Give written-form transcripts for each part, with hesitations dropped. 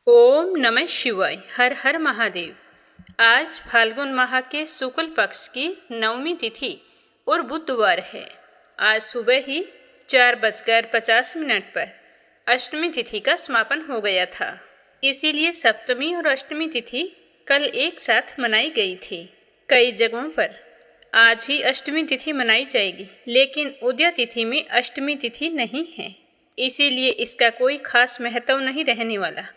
ओम नमः शिवाय। हर हर महादेव। आज फाल्गुन माह के शुक्ल पक्ष की 9वीं तिथि और बुधवार है। आज सुबह ही 4:50 पर अष्टमी तिथि का समापन हो गया था। इसीलिए सप्तमी और अष्टमी तिथि कल एक साथ मनाई गई थी। कई जगहों पर आज ही अष्टमी तिथि मनाई जाएगी, लेकिन उदया तिथि में अष्टमी तिथि नहीं है, इसीलिए इसका कोई खास महत्व नहीं रहने वाला।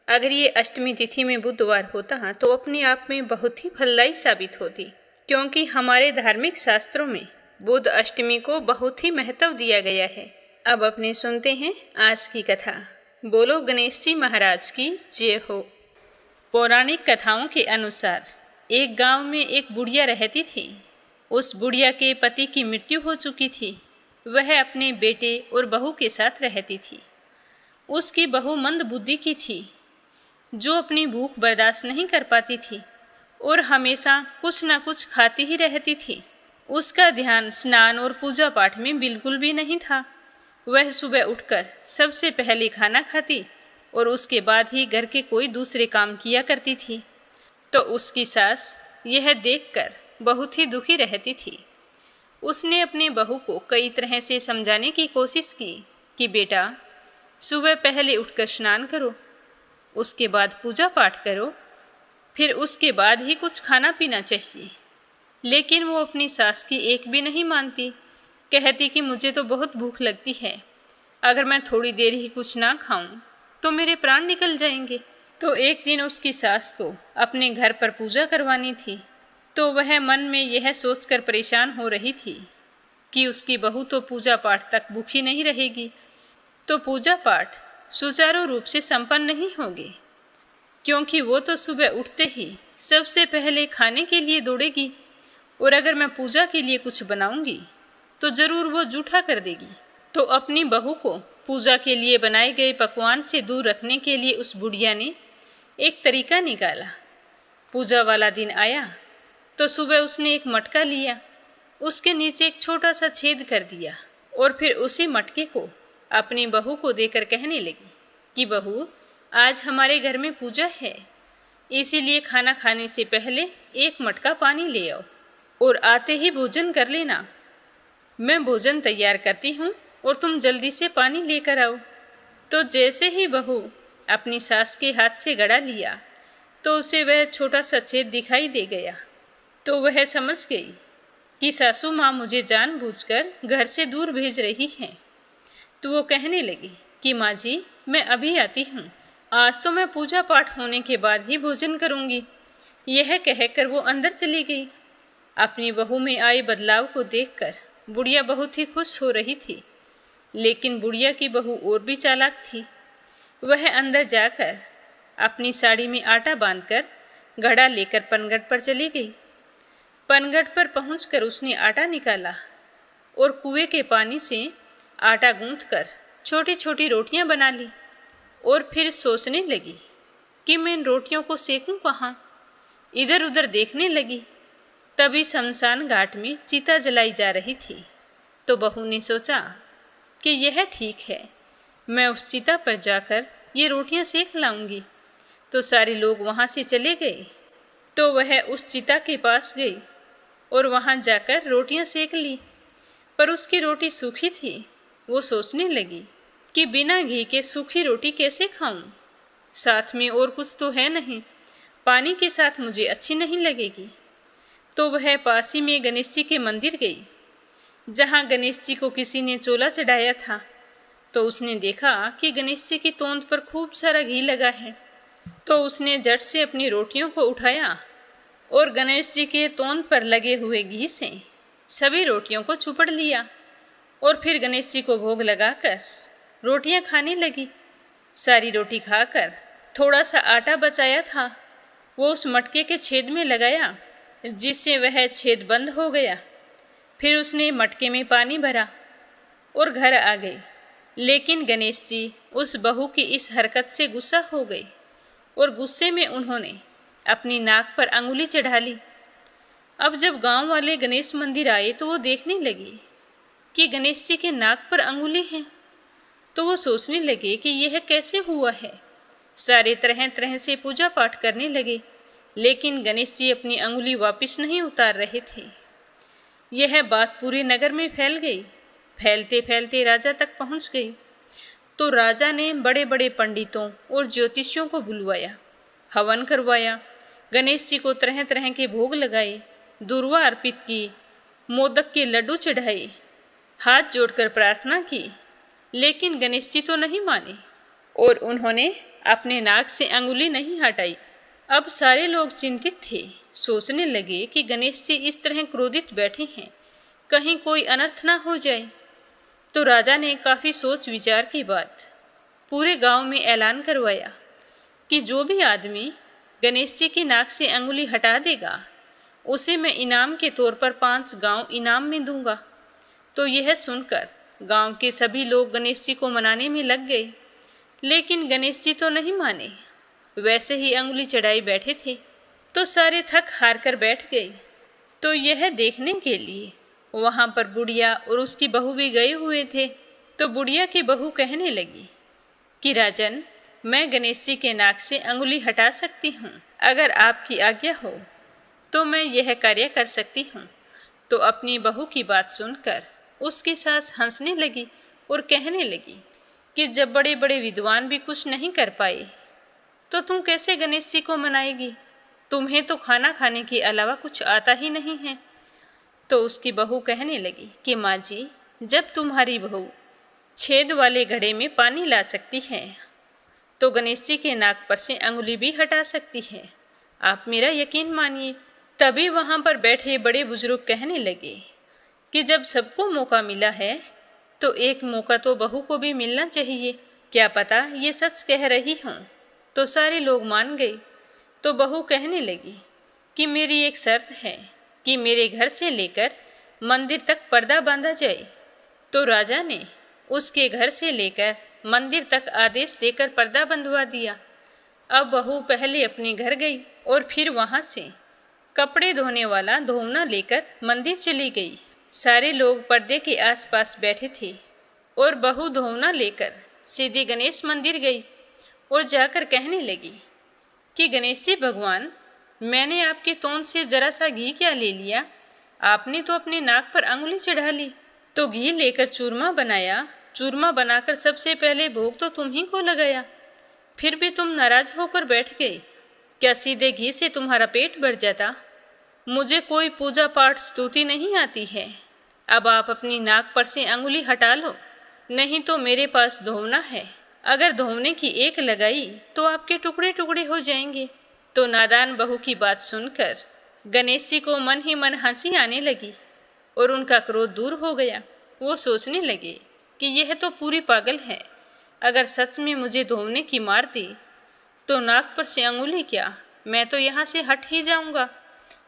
अगर ये अष्टमी तिथि में बुधवार होता तो अपने आप में बहुत ही फलदायी साबित होती, क्योंकि हमारे धार्मिक शास्त्रों में बुध अष्टमी को बहुत ही महत्व दिया गया है। अब अपने सुनते हैं आज की कथा। बोलो गणेश जी महाराज की जय हो। पौराणिक कथाओं के अनुसार एक गांव में एक बुढ़िया रहती थी। उस बुढ़िया के पति की मृत्यु हो चुकी थी। वह अपने बेटे और बहू के साथ रहती थी। उसकी बहू मंद बुद्धि की थी, जो अपनी भूख बर्दाश्त नहीं कर पाती थी और हमेशा कुछ न कुछ खाती ही रहती थी। उसका ध्यान स्नान और पूजा पाठ में बिल्कुल भी नहीं था। वह सुबह उठकर सबसे पहले खाना खाती और उसके बाद ही घर के कोई दूसरे काम किया करती थी। तो उसकी सास यह देखकर बहुत ही दुखी रहती थी। उसने अपने बहू को कई तरह से समझाने की कोशिश की कि बेटा, सुबह पहले उठकर स्नान करो, उसके बाद पूजा पाठ करो, फिर उसके बाद ही कुछ खाना पीना चाहिए। लेकिन वो अपनी सास की एक भी नहीं मानती। कहती कि मुझे तो बहुत भूख लगती है, अगर मैं थोड़ी देर ही कुछ ना खाऊं तो मेरे प्राण निकल जाएंगे। तो एक दिन उसकी सास को अपने घर पर पूजा करवानी थी, तो वह मन में यह सोचकर परेशान हो रही थी कि उसकी बहू तो पूजा पाठ तक भूखी नहीं रहेगी, तो पूजा पाठ सुचारू रूप से संपन्न नहीं होगी, क्योंकि वो तो सुबह उठते ही सबसे पहले खाने के लिए दौड़ेगी और अगर मैं पूजा के लिए कुछ बनाऊंगी तो ज़रूर वो जूठा कर देगी। तो अपनी बहू को पूजा के लिए बनाए गए पकवान से दूर रखने के लिए उस बुढ़िया ने एक तरीका निकाला। पूजा वाला दिन आया तो सुबह उसने एक मटका लिया, उसके नीचे एक छोटा सा छेद कर दिया और फिर उसी मटके को अपनी बहू को देकर कहने लगी कि बहू, आज हमारे घर में पूजा है, इसीलिए खाना खाने से पहले एक मटका पानी ले आओ और आते ही भोजन कर लेना। मैं भोजन तैयार करती हूँ और तुम जल्दी से पानी लेकर आओ। तो जैसे ही बहू अपनी सास के हाथ से गड़ा लिया तो उसे वह छोटा सा छेद दिखाई दे गया। तो वह समझ गई कि सासू माँ मुझे जानबूझकर घर से दूर भेज रही हैं। तो वो कहने लगी कि माँ जी, मैं अभी आती हूँ, आज तो मैं पूजा पाठ होने के बाद ही भोजन करूँगी। यह कहकर वो अंदर चली गई। अपनी बहू में आए बदलाव को देखकर बुढ़िया बहुत ही खुश हो रही थी, लेकिन बुढ़िया की बहू और भी चालाक थी। वह अंदर जाकर अपनी साड़ी में आटा बांधकर घड़ा लेकर पनघट पर चली गई। पनघट पर पहुंचकर उसने आटा निकाला और कुएं के पानी से आटा गूंथकर छोटी छोटी रोटियां बना ली और फिर सोचने लगी कि मैं इन रोटियों को सेकूं कहाँ। इधर उधर देखने लगी, तभी शमशान घाट में चिता जलाई जा रही थी। तो बहू ने सोचा कि यह ठीक है, मैं उस चिता पर जाकर ये रोटियां सेक लाऊंगी। तो सारे लोग वहाँ से चले गए। तो वह उस चिता के पास गई और वहाँ जाकर रोटियां सेक ली, पर उसकी रोटी सूखी थी। वो सोचने लगी कि बिना घी के सूखी रोटी कैसे खाऊं, साथ में और कुछ तो है नहीं, पानी के साथ मुझे अच्छी नहीं लगेगी। तो वह पास ही में गणेश जी के मंदिर गई, जहाँ गणेश जी को किसी ने चोला चढ़ाया था। तो उसने देखा कि गणेश जी की तोंद पर खूब सारा घी लगा है। तो उसने झट से अपनी रोटियों को उठाया और गणेश जी के तोंद पर लगे हुए घी से सभी रोटियों को चुपड़ लिया और फिर गणेश जी को भोग लगाकर रोटियां खाने लगी। सारी रोटी खाकर थोड़ा सा आटा बचाया था वो उस मटके के छेद में लगाया, जिससे वह छेद बंद हो गया। फिर उसने मटके में पानी भरा और घर आ गई। लेकिन गणेश जी उस बहू की इस हरकत से गुस्सा हो गए और गुस्से में उन्होंने अपनी नाक पर अंगुली चढ़ा ली। अब जब गांव वाले गणेश मंदिर आए तो वो देखने लगे कि गणेश जी के नाक पर अंगुली है। तो वो सोचने लगे कि यह कैसे हुआ है। सारे तरह तरह से पूजा पाठ करने लगे, लेकिन गणेश जी अपनी अंगुली वापस नहीं उतार रहे थे। यह बात पूरे नगर में फैल गई। फैलते फैलते राजा तक पहुंच गई। तो राजा ने बड़े बड़े पंडितों और ज्योतिषियों को बुलवाया, हवन करवाया, गणेश जी को तरह तरह के भोग लगाए, दूर्वा अर्पित की, मोदक के लड्डू चढ़ाए, हाथ जोड़कर प्रार्थना की। लेकिन गणेश जी तो नहीं माने और उन्होंने अपने नाक से अंगुली नहीं हटाई। अब सारे लोग चिंतित थे, सोचने लगे कि गणेश जी इस तरह क्रोधित बैठे हैं, कहीं कोई अनर्थ ना हो जाए। तो राजा ने काफ़ी सोच विचार के बाद पूरे गांव में ऐलान करवाया कि जो भी आदमी गणेश जी की नाक से अंगुली हटा देगा, उसे मैं इनाम के तौर पर 5 गांव इनाम में दूंगा। तो यह सुनकर गांव के सभी लोग गणेश जी को मनाने में लग गए, लेकिन गणेश जी तो नहीं माने, वैसे ही अंगुली चढ़ाई बैठे थे। तो सारे थक हार कर बैठ गए। तो यह देखने के लिए वहाँ पर बुढ़िया और उसकी बहू भी गए हुए थे। तो बुढ़िया की बहू कहने लगी कि राजन, मैं गणेश जी के नाक से अंगुली हटा सकती हूँ, अगर आपकी आज्ञा हो तो मैं यह कार्य कर सकती हूँ। तो अपनी बहू की बात सुनकर उसकी सास हंसने लगी और कहने लगी कि जब बड़े बड़े विद्वान भी कुछ नहीं कर पाए तो तू कैसे गणेश जी को मनाएगी? तुम्हें तो खाना खाने के अलावा कुछ आता ही नहीं है। तो उसकी बहू कहने लगी कि माँ जी, जब तुम्हारी बहू छेद वाले घड़े में पानी ला सकती है तो गणेश जी के नाक पर से अंगुली भी हटा सकती है, आप मेरा यकीन मानिए। तभी वहाँ पर बैठे बड़े बुजुर्ग कहने लगे कि जब सबको मौका मिला है तो एक मौका तो बहू को भी मिलना चाहिए, क्या पता ये सच कह रही हूँ। तो सारे लोग मान गए। तो बहू कहने लगी कि मेरी एक शर्त है कि मेरे घर से लेकर मंदिर तक पर्दा बांधा जाए। तो राजा ने उसके घर से लेकर मंदिर तक आदेश देकर पर्दा बंधवा दिया। अब बहू पहले अपने घर गई और फिर वहाँ से कपड़े धोने वाला धोवना लेकर मंदिर चली गई। सारे लोग पर्दे के आसपास बैठे थे और बहू धोवना लेकर सीधे गणेश मंदिर गई और जाकर कहने लगी कि गणेश जी भगवान, मैंने आपके तोंद से जरा सा घी क्या ले लिया, आपने तो अपने नाक पर अंगुली चढ़ा ली। तो घी लेकर चूरमा बनाया, चूरमा बनाकर सबसे पहले भोग तो तुम ही को लगाया, फिर भी तुम नाराज होकर बैठ गए। क्या सीधे घी से तुम्हारा पेट भर जाता? मुझे कोई पूजा पाठ स्तुति नहीं आती है। अब आप अपनी नाक पर से अंगुली हटा लो, नहीं तो मेरे पास धोवना है, अगर धोवने की एक लगाई तो आपके टुकड़े टुकड़े हो जाएंगे। तो नादान बहू की बात सुनकर गणेश जी को मन ही मन हंसी आने लगी और उनका क्रोध दूर हो गया। वो सोचने लगे कि यह तो पूरी पागल है, अगर सच में मुझे धोवने की मार दी तो नाक पर से अंगुली क्या, मैं तो यहाँ से हट ही जाऊँगा।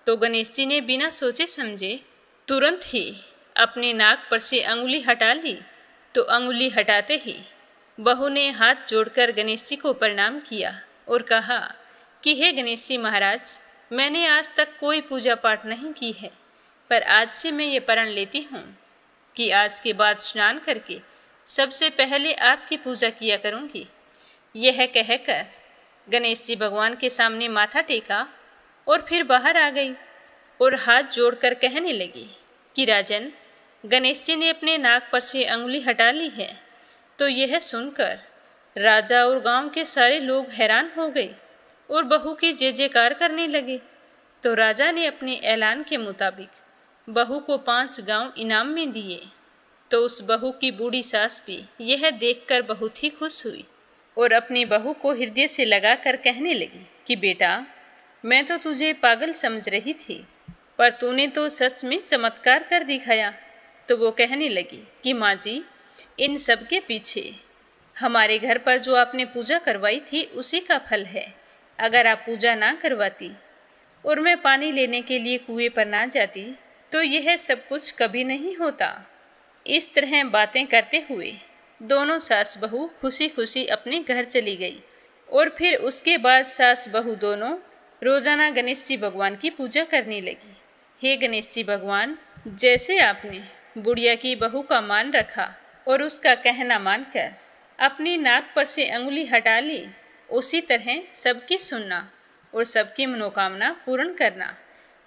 तो गणेश जी ने बिना सोचे समझे तुरंत ही अपने नाक पर से अंगुली हटा ली। तो अंगुली हटाते ही बहू ने हाथ जोड़कर गणेश जी को प्रणाम किया और कहा कि हे गणेश जी महाराज, मैंने आज तक कोई पूजा पाठ नहीं की है, पर आज से मैं ये प्रण लेती हूँ कि आज के बाद स्नान करके सबसे पहले आपकी पूजा किया करूँगी। यह कहकर गणेश जी भगवान के सामने माथा टेका और फिर बाहर आ गई और हाथ जोड़कर कहने लगी कि राजन, गणेश जी ने अपने नाक पर से अंगुली हटा ली है। तो यह सुनकर राजा और गांव के सारे लोग हैरान हो गए और बहू की जय जयकार करने लगे। तो राजा ने अपने ऐलान के मुताबिक बहू को 5 गांव इनाम में दिए। तो उस बहू की बूढ़ी सास भी यह देखकर बहुत ही खुश हुई और अपनी बहू को हृदय से लगाकर कहने लगी कि बेटा, मैं तो तुझे पागल समझ रही थी, पर तूने तो सच में चमत्कार कर दिखाया। तो वो कहने लगी कि माँ जी, इन सब के पीछे हमारे घर पर जो आपने पूजा करवाई थी उसी का फल है। अगर आप पूजा ना करवाती और मैं पानी लेने के लिए कुएं पर ना जाती तो यह सब कुछ कभी नहीं होता। इस तरह बातें करते हुए दोनों सास बहू खुशी खुशी अपने घर चली गई और फिर उसके बाद सास बहू दोनों रोजाना गणेश जी भगवान की पूजा करने लगी। हे गणेश जी भगवान, जैसे आपने बुढ़िया की बहू का मान रखा और उसका कहना मानकर अपनी नाक पर से अंगुली हटा ली उसी तरह सबकी सुनना और सबकी मनोकामना पूर्ण करना।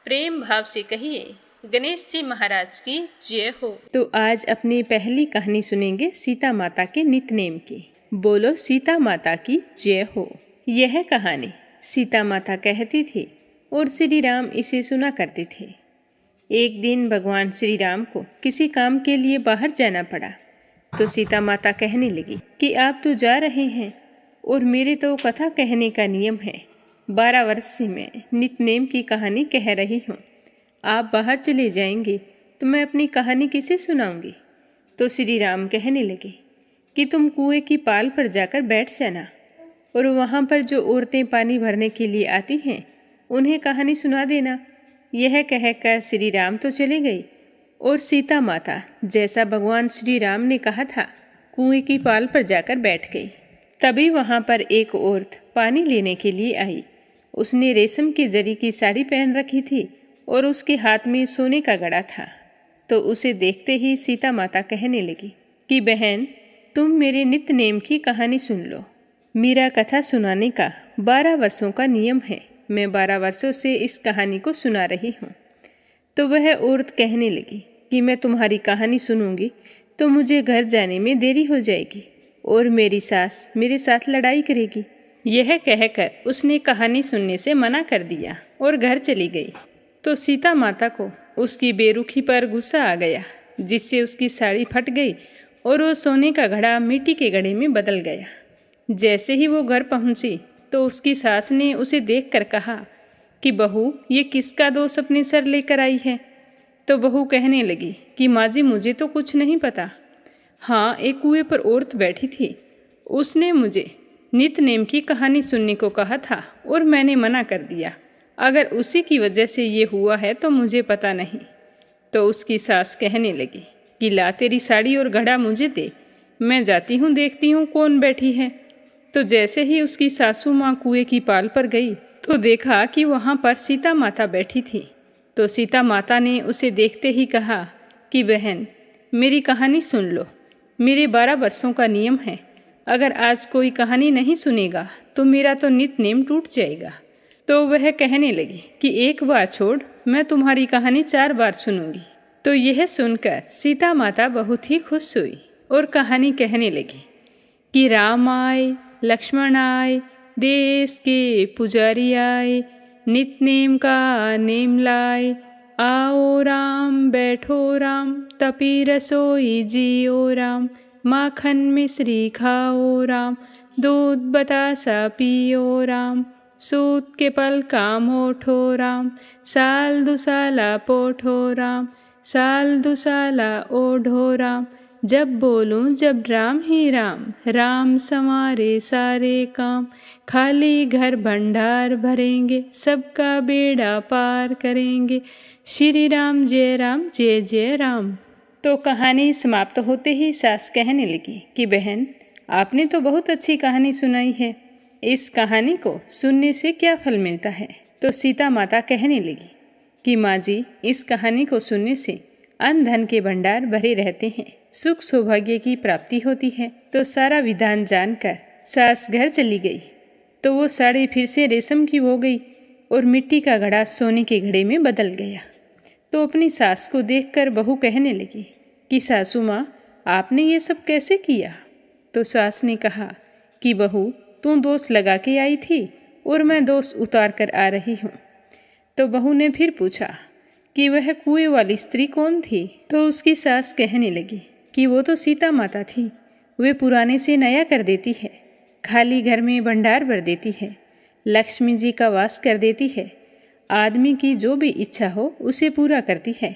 प्रेम भाव से कहिए गणेश जी महाराज की जय हो। तो आज अपनी पहली कहानी सुनेंगे सीता माता के नितनेम की। बोलो सीता माता की जय हो। यह कहानी सीता माता कहती थी और श्री राम इसे सुना करते थे। एक दिन भगवान श्री राम को किसी काम के लिए बाहर जाना पड़ा तो सीता माता कहने लगी कि आप तो जा रहे हैं और मेरे तो कथा कहने का नियम है। 12 वर्ष से मैं नितनेम की कहानी कह रही हूँ। आप बाहर चले जाएंगे तो मैं अपनी कहानी किसे सुनाऊंगी। तो श्री राम कहने लगे कि तुम कुएं की पाल पर जाकर बैठ जाना और वहाँ पर जो औरतें पानी भरने के लिए आती हैं उन्हें कहानी सुना देना। यह कहकर श्री राम तो चले गए और सीता माता जैसा भगवान श्री राम ने कहा था कुएं की पाल पर जाकर बैठ गई। तभी वहाँ पर एक औरत पानी लेने के लिए आई। उसने रेशम की जरी की साड़ी पहन रखी थी और उसके हाथ में सोने का घड़ा था। तो उसे देखते ही सीता माता कहने लगी कि बहन, तुम मेरे नितनेम की कहानी सुन लो। मेरा कथा सुनाने का 12 वर्षों का नियम है। मैं 12 वर्षों से इस कहानी को सुना रही हूँ। तो वह औरत कहने लगी कि मैं तुम्हारी कहानी सुनूंगी तो मुझे घर जाने में देरी हो जाएगी और मेरी सास मेरे साथ लड़ाई करेगी। यह कहकर उसने कहानी सुनने से मना कर दिया और घर चली गई। तो सीता माता को उसकी बेरुखी पर गुस्सा आ गया, जिससे उसकी साड़ी फट गई और वो सोने का घड़ा मिट्टी के घड़े में बदल गया। जैसे ही वो घर पहुंची तो उसकी सास ने उसे देखकर कहा कि बहू, ये किसका दोष अपने सर लेकर आई है। तो बहू कहने लगी कि माँ जी, मुझे तो कुछ नहीं पता। हाँ, एक कुएं पर औरत बैठी थी, उसने मुझे नितनेम की कहानी सुनने को कहा था और मैंने मना कर दिया। अगर उसी की वजह से ये हुआ है तो मुझे पता नहीं। तो उसकी सास कहने लगी कि ला तेरी साड़ी और घड़ा मुझे दे, मैं जाती हूँ, देखती हूँ कौन बैठी है। तो जैसे ही उसकी सासू माँ कुएं की पाल पर गई तो देखा कि वहाँ पर सीता माता बैठी थी। तो सीता माता ने उसे देखते ही कहा कि बहन, मेरी कहानी सुन लो। मेरे 12 वर्षों का नियम है। अगर आज कोई कहानी नहीं सुनेगा तो मेरा तो नितनेम टूट जाएगा। तो वह कहने लगी कि एक बार छोड़, मैं तुम्हारी कहानी 4 बार सुनूंगी। तो यह सुनकर सीता माता बहुत ही खुश हुई और कहानी कहने लगी कि राम आए, लक्ष्मण आए, देश के पुजारी आए, नितनेम का नेम लाए। आओ राम, बैठो राम, तपी रसोई जियो राम। माखन मिश्री खाओ राम, दूध बतासा पियो राम। सूत के पल काम ओठो राम, साल दुसाला पोठो राम। साल दुसाला ओढ़ो राम, जब बोलूं जब राम ही राम। राम संवारे सारे काम, खाली घर भंडार भरेंगे, सबका बेड़ा पार करेंगे। श्री राम जय राम, जय जय राम। तो कहानी समाप्त होते ही सास कहने लगी कि बहन, आपने तो बहुत अच्छी कहानी सुनाई है। इस कहानी को सुनने से क्या फल मिलता है। तो सीता माता कहने लगी कि माँ जी, इस कहानी को सुनने से अन्न धन के भंडार भरे रहते हैं, सुख सौभाग्य की प्राप्ति होती है। तो सारा विधान जानकर सास घर चली गई। तो वो साड़ी फिर से रेशम की हो गई और मिट्टी का घड़ा सोने के घड़े में बदल गया। तो अपनी सास को देखकर बहू कहने लगी कि सासू माँ, आपने ये सब कैसे किया। तो सास ने कहा कि बहू, तू दोष लगा के आई थी और मैं दोष उतार कर आ रही हूँ। तो बहू ने फिर पूछा कि वह कुएं वाली स्त्री कौन थी। तो उसकी सास कहने लगी कि वो तो सीता माता थी। वे पुराने से नया कर देती है, खाली घर में भंडार भर देती है, लक्ष्मी जी का वास कर देती है, आदमी की जो भी इच्छा हो उसे पूरा करती है।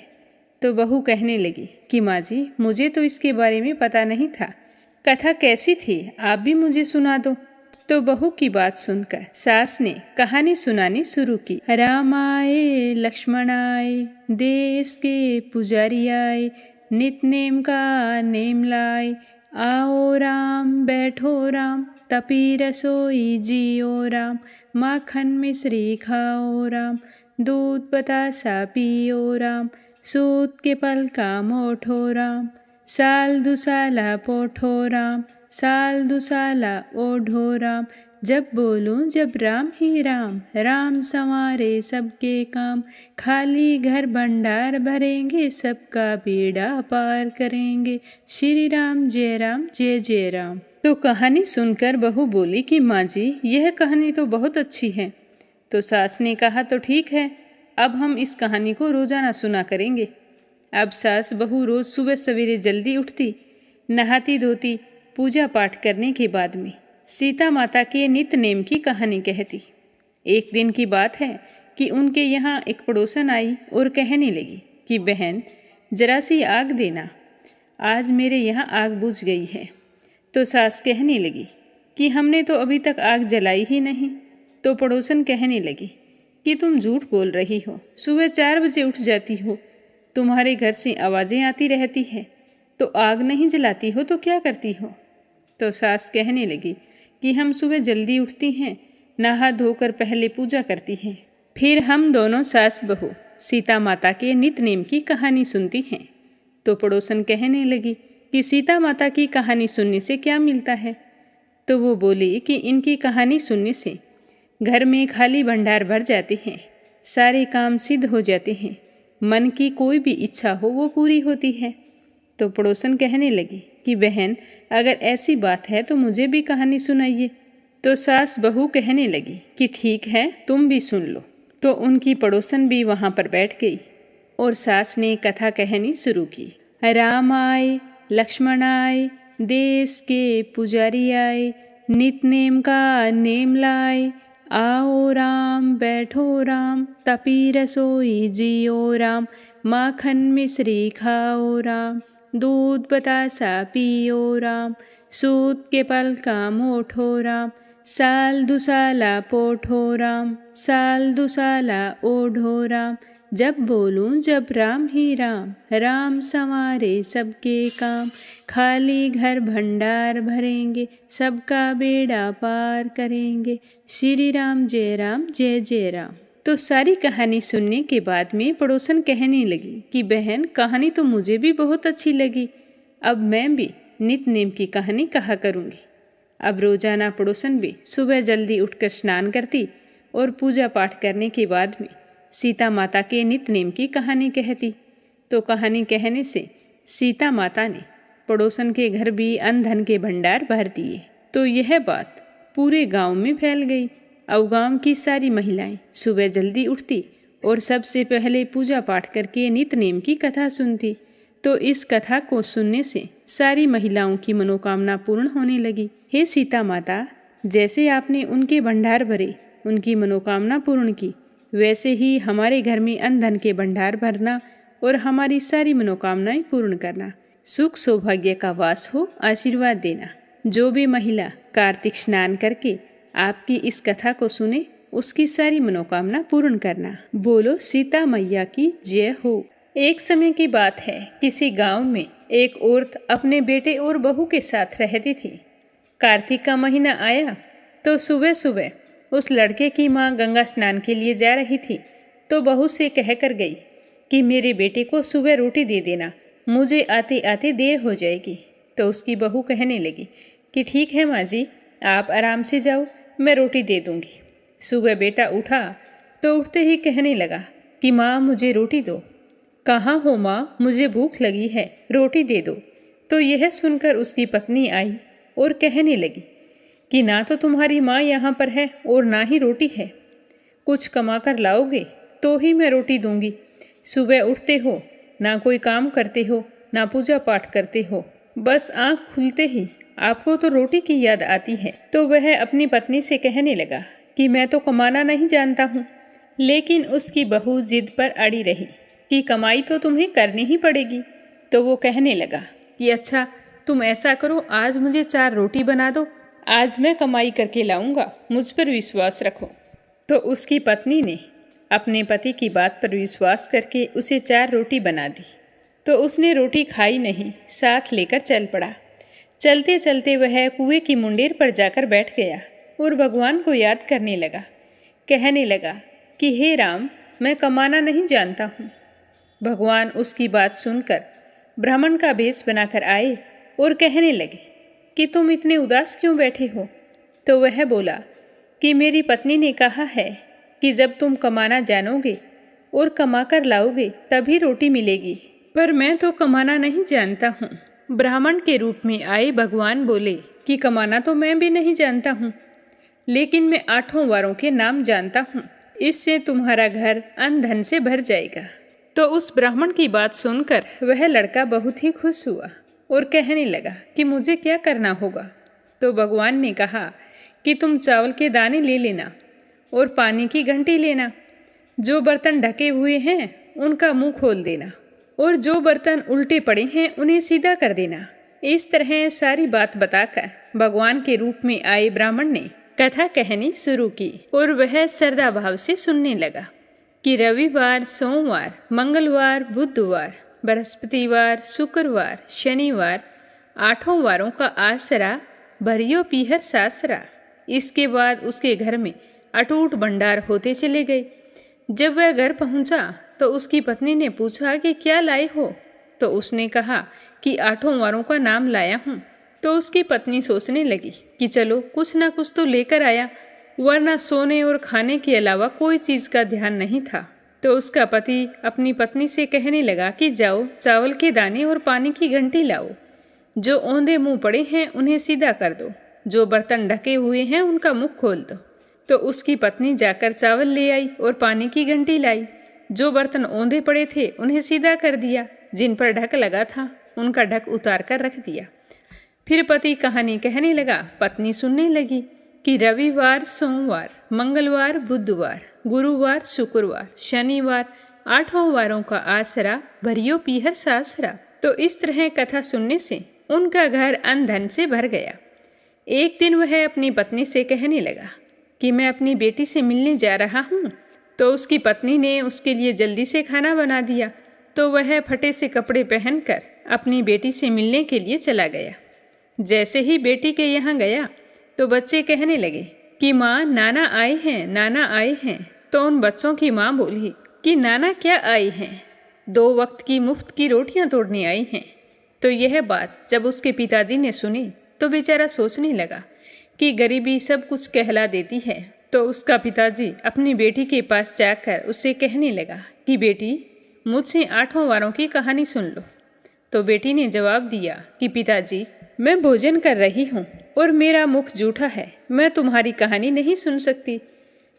तो बहू कहने लगी कि माँ जी, मुझे तो इसके बारे में पता नहीं था। कथा कैसी थी, आप भी मुझे सुना दो। तो बहू की बात सुनकर सास ने कहानी सुनानी शुरू की। राम आए, लक्ष्मण आए, देश के पुजारी आए, नितनेम का नेम लाए। आओ राम, बैठो राम, तपी रसोई जियो राम। माखन मिश्री खाओ राम, दूध बतासा पियो राम। सूत के पल काम ओठो राम, साल दुसाला पोठो राम। साल दुसाला ओढ़ो राम, जब बोलूं जब राम ही राम, राम संवारे सबके काम। खाली घर भंडार भरेंगे, सबका बेड़ा पार करेंगे। श्री राम जय जय राम। तो कहानी सुनकर बहू बोली कि माँ जी, यह कहानी तो बहुत अच्छी है। तो सास ने कहा तो ठीक है, अब हम इस कहानी को रोजाना सुना करेंगे। अब सास बहू रोज सुबह सवेरे जल्दी उठती, नहाती धोती, पूजा पाठ करने के बाद में सीता माता के नित्य नेम की कहानी कहती। एक दिन की बात है कि उनके यहाँ एक पड़ोसन आई और कहने लगी कि बहन, जरा सी आग देना, आज मेरे यहाँ आग बुझ गई है। तो सास कहने लगी कि हमने तो अभी तक आग जलाई ही नहीं। तो पड़ोसन कहने लगी कि तुम झूठ बोल रही हो, सुबह 4 बजे उठ जाती हो, तुम्हारे घर से आवाज़ें आती रहती है, तो आग नहीं जलाती हो तो क्या करती हो। तो सास कहने लगी कि हम सुबह जल्दी उठती हैं, नहा धोकर पहले पूजा करती हैं, फिर हम दोनों सास बहू सीता माता के नित्य नेम की कहानी सुनती हैं। तो पड़ोसन कहने लगी कि सीता माता की कहानी सुनने से क्या मिलता है। तो वो बोली कि इनकी कहानी सुनने से घर में खाली भंडार भर जाते हैं, सारे काम सिद्ध हो जाते हैं, मन की कोई भी इच्छा हो वो पूरी होती है। तो पड़ोसन कहने लगी कि बहन, अगर ऐसी बात है तो मुझे भी कहानी सुनाइए। तो सास बहू कहने लगी कि ठीक है, तुम भी सुन लो। तो उनकी पड़ोसन भी वहाँ पर बैठ गई और सास ने कथा कहनी शुरू की। राम आए, लक्ष्मण आए, देश के पुजारी आए, नित नेम का नेम लाए। आओ राम, बैठो राम, तपी रसोई जियो राम। माखन मिश्री खाओ राम, दूध बतासा पियो राम। सूत के पल का मोठो राम, साल दुसाला पोठो राम। साल दुसाला ओढ़ो राम, जब बोलूं जब राम ही राम। राम संवारे सबके काम, खाली घर भंडार भरेंगे, सबका बेड़ा पार करेंगे। श्री राम जय जय राम। तो सारी कहानी सुनने के बाद में पड़ोसन कहने लगी कि बहन, कहानी तो मुझे भी बहुत अच्छी लगी, अब मैं भी नित्य नेम की कहानी कहा करूँगी। अब रोजाना पड़ोसन भी सुबह जल्दी उठकर स्नान करती और पूजा पाठ करने के बाद में सीता माता के नित्य नेम की कहानी कहती। तो कहानी कहने से सीता माता ने पड़ोसन के घर भी अन्न धन के भंडार भर दिए। तो यह बात पूरे गांव में फैल गई। अब गांव की सारी महिलाएं सुबह जल्दी उठती और सबसे पहले पूजा पाठ करके नित्य नेम की कथा सुनती। तो इस कथा को सुनने से सारी महिलाओं की मनोकामना पूर्ण होने लगी। हे सीता माता, जैसे आपने उनके भंडार भरे, उनकी मनोकामना पूर्ण की, वैसे ही हमारे घर में अन्न धन के भंडार भरना और हमारी सारी मनोकामनाएं पूर्ण करना। सुख सौभाग्य का वास हो, आशीर्वाद देना। जो भी महिला कार्तिक स्नान करके आपकी इस कथा को सुने, उसकी सारी मनोकामना पूर्ण करना। बोलो सीता मैया की जय हो। एक समय की बात है, किसी गांव में एक औरत अपने बेटे और बहू के साथ रहती थी। कार्तिक का महीना आया तो सुबह सुबह उस लड़के की माँ गंगा स्नान के लिए जा रही थी। तो बहू से कह कर गई कि मेरे बेटे को सुबह रोटी दे देना, मुझे आते आते देर हो जाएगी। तो उसकी बहू कहने लगी कि ठीक है माँ जी, आप आराम से जाओ, मैं रोटी दे दूँगी। सुबह बेटा उठा तो उठते ही कहने लगा कि माँ मुझे रोटी दो। कहाँ हो माँ, मुझे भूख लगी है, रोटी दे दो। तो यह सुनकर उसकी पत्नी आई और कहने लगी कि ना तो तुम्हारी माँ यहाँ पर है और ना ही रोटी है, कुछ कमा कर लाओगे तो ही मैं रोटी दूंगी। सुबह उठते हो, ना कोई काम करते हो, ना पूजा पाठ करते हो, बस आँख खुलते ही आपको तो रोटी की याद आती है। तो वह अपनी पत्नी से कहने लगा कि मैं तो कमाना नहीं जानता हूँ। लेकिन उसकी बहू जिद पर अड़ी रही कि कमाई तो तुम्हें करनी ही पड़ेगी। तो वो कहने लगा कि अच्छा, तुम ऐसा करो, आज मुझे 4 रोटी बना दो, आज मैं कमाई करके लाऊंगा, मुझ पर विश्वास रखो। तो उसकी पत्नी ने अपने पति की बात पर विश्वास करके उसे 4 रोटी बना दी। तो उसने रोटी खाई नहीं, साथ लेकर चल पड़ा। चलते चलते वह कुएं की मुंडेर पर जाकर बैठ गया और भगवान को याद करने लगा। कहने लगा कि हे राम, मैं कमाना नहीं जानता हूँ। भगवान उसकी बात सुनकर ब्राह्मण का भेष बनाकर आए और कहने लगे कि तुम इतने उदास क्यों बैठे हो। तो वह बोला कि मेरी पत्नी ने कहा है कि जब तुम कमाना जानोगे और कमा कर लाओगे तभी रोटी मिलेगी, पर मैं तो कमाना नहीं जानता हूँ। ब्राह्मण के रूप में आए भगवान बोले कि कमाना तो मैं भी नहीं जानता हूँ, लेकिन मैं 8 वारों के नाम जानता हूँ, इससे तुम्हारा घर अन्न धन से भर जाएगा। तो उस ब्राह्मण की बात सुनकर वह लड़का बहुत ही खुश हुआ और कहने लगा कि मुझे क्या करना होगा। तो भगवान ने कहा कि तुम चावल के दाने ले लेना और पानी की घंटी लेना। जो बर्तन ढके हुए हैं उनका मुंह खोल देना और जो बर्तन उल्टे पड़े हैं उन्हें सीधा कर देना। इस तरह सारी बात बताकर भगवान के रूप में आए ब्राह्मण ने कथा कहनी शुरू की और वह श्रद्धा भाव से सुनने लगा कि रविवार, सोमवार, मंगलवार, बुधवार, बृहस्पतिवार, शुक्रवार, शनिवार 8 वारों का आसरा भरियो पीहर सासरा। इसके बाद उसके घर में अटूट भंडार होते चले गए। जब वह घर पहुंचा तो उसकी पत्नी ने पूछा कि क्या लाए हो। तो उसने कहा कि 8 वारों का नाम लाया हूँ। तो उसकी पत्नी सोचने लगी कि चलो कुछ ना कुछ तो लेकर आया, वरना सोने और खाने के अलावा कोई चीज़ का ध्यान नहीं था। तो उसका पति अपनी पत्नी से कहने लगा कि जाओ चावल के दाने और पानी की घंटी लाओ। जो औंधे मुंह पड़े हैं उन्हें सीधा कर दो, जो बर्तन ढके हुए हैं उनका मुख खोल दो। तो उसकी पत्नी जाकर चावल ले आई और पानी की घंटी लाई। जो बर्तन औंधे पड़े थे उन्हें सीधा कर दिया, जिन पर ढक लगा था उनका ढक उतार कर रख दिया। फिर पति कहानी कहने लगा, पत्नी सुनने लगी कि रविवार, सोमवार, मंगलवार, बुधवार, गुरुवार, शुक्रवार, शनिवार 8 वारों का आसरा भरियो पीहर सासरा। तो इस तरह कथा सुनने से उनका घर अन्न धन से भर गया। एक दिन वह अपनी पत्नी से कहने लगा कि मैं अपनी बेटी से मिलने जा रहा हूँ। तो उसकी पत्नी ने उसके लिए जल्दी से खाना बना दिया। तो वह फटे से कपड़े पहनकर अपनी बेटी से मिलने के लिए चला गया। जैसे ही बेटी के यहाँ गया तो बच्चे कहने लगे कि माँ नाना आए हैं, नाना आए हैं। तो उन बच्चों की माँ बोली कि नाना क्या आए हैं, 2 वक्त की मुफ्त की रोटियाँ तोड़ने आई हैं। तो यह बात जब उसके पिताजी ने सुनी तो बेचारा सोचने लगा कि गरीबी सब कुछ कहला देती है। तो उसका पिताजी अपनी बेटी के पास जाकर उससे कहने लगा कि बेटी मुझसे 8 वारों की कहानी सुन लो। तो बेटी ने जवाब दिया कि पिताजी मैं भोजन कर रही हूँ और मेरा मुख जूठा है, मैं तुम्हारी कहानी नहीं सुन सकती।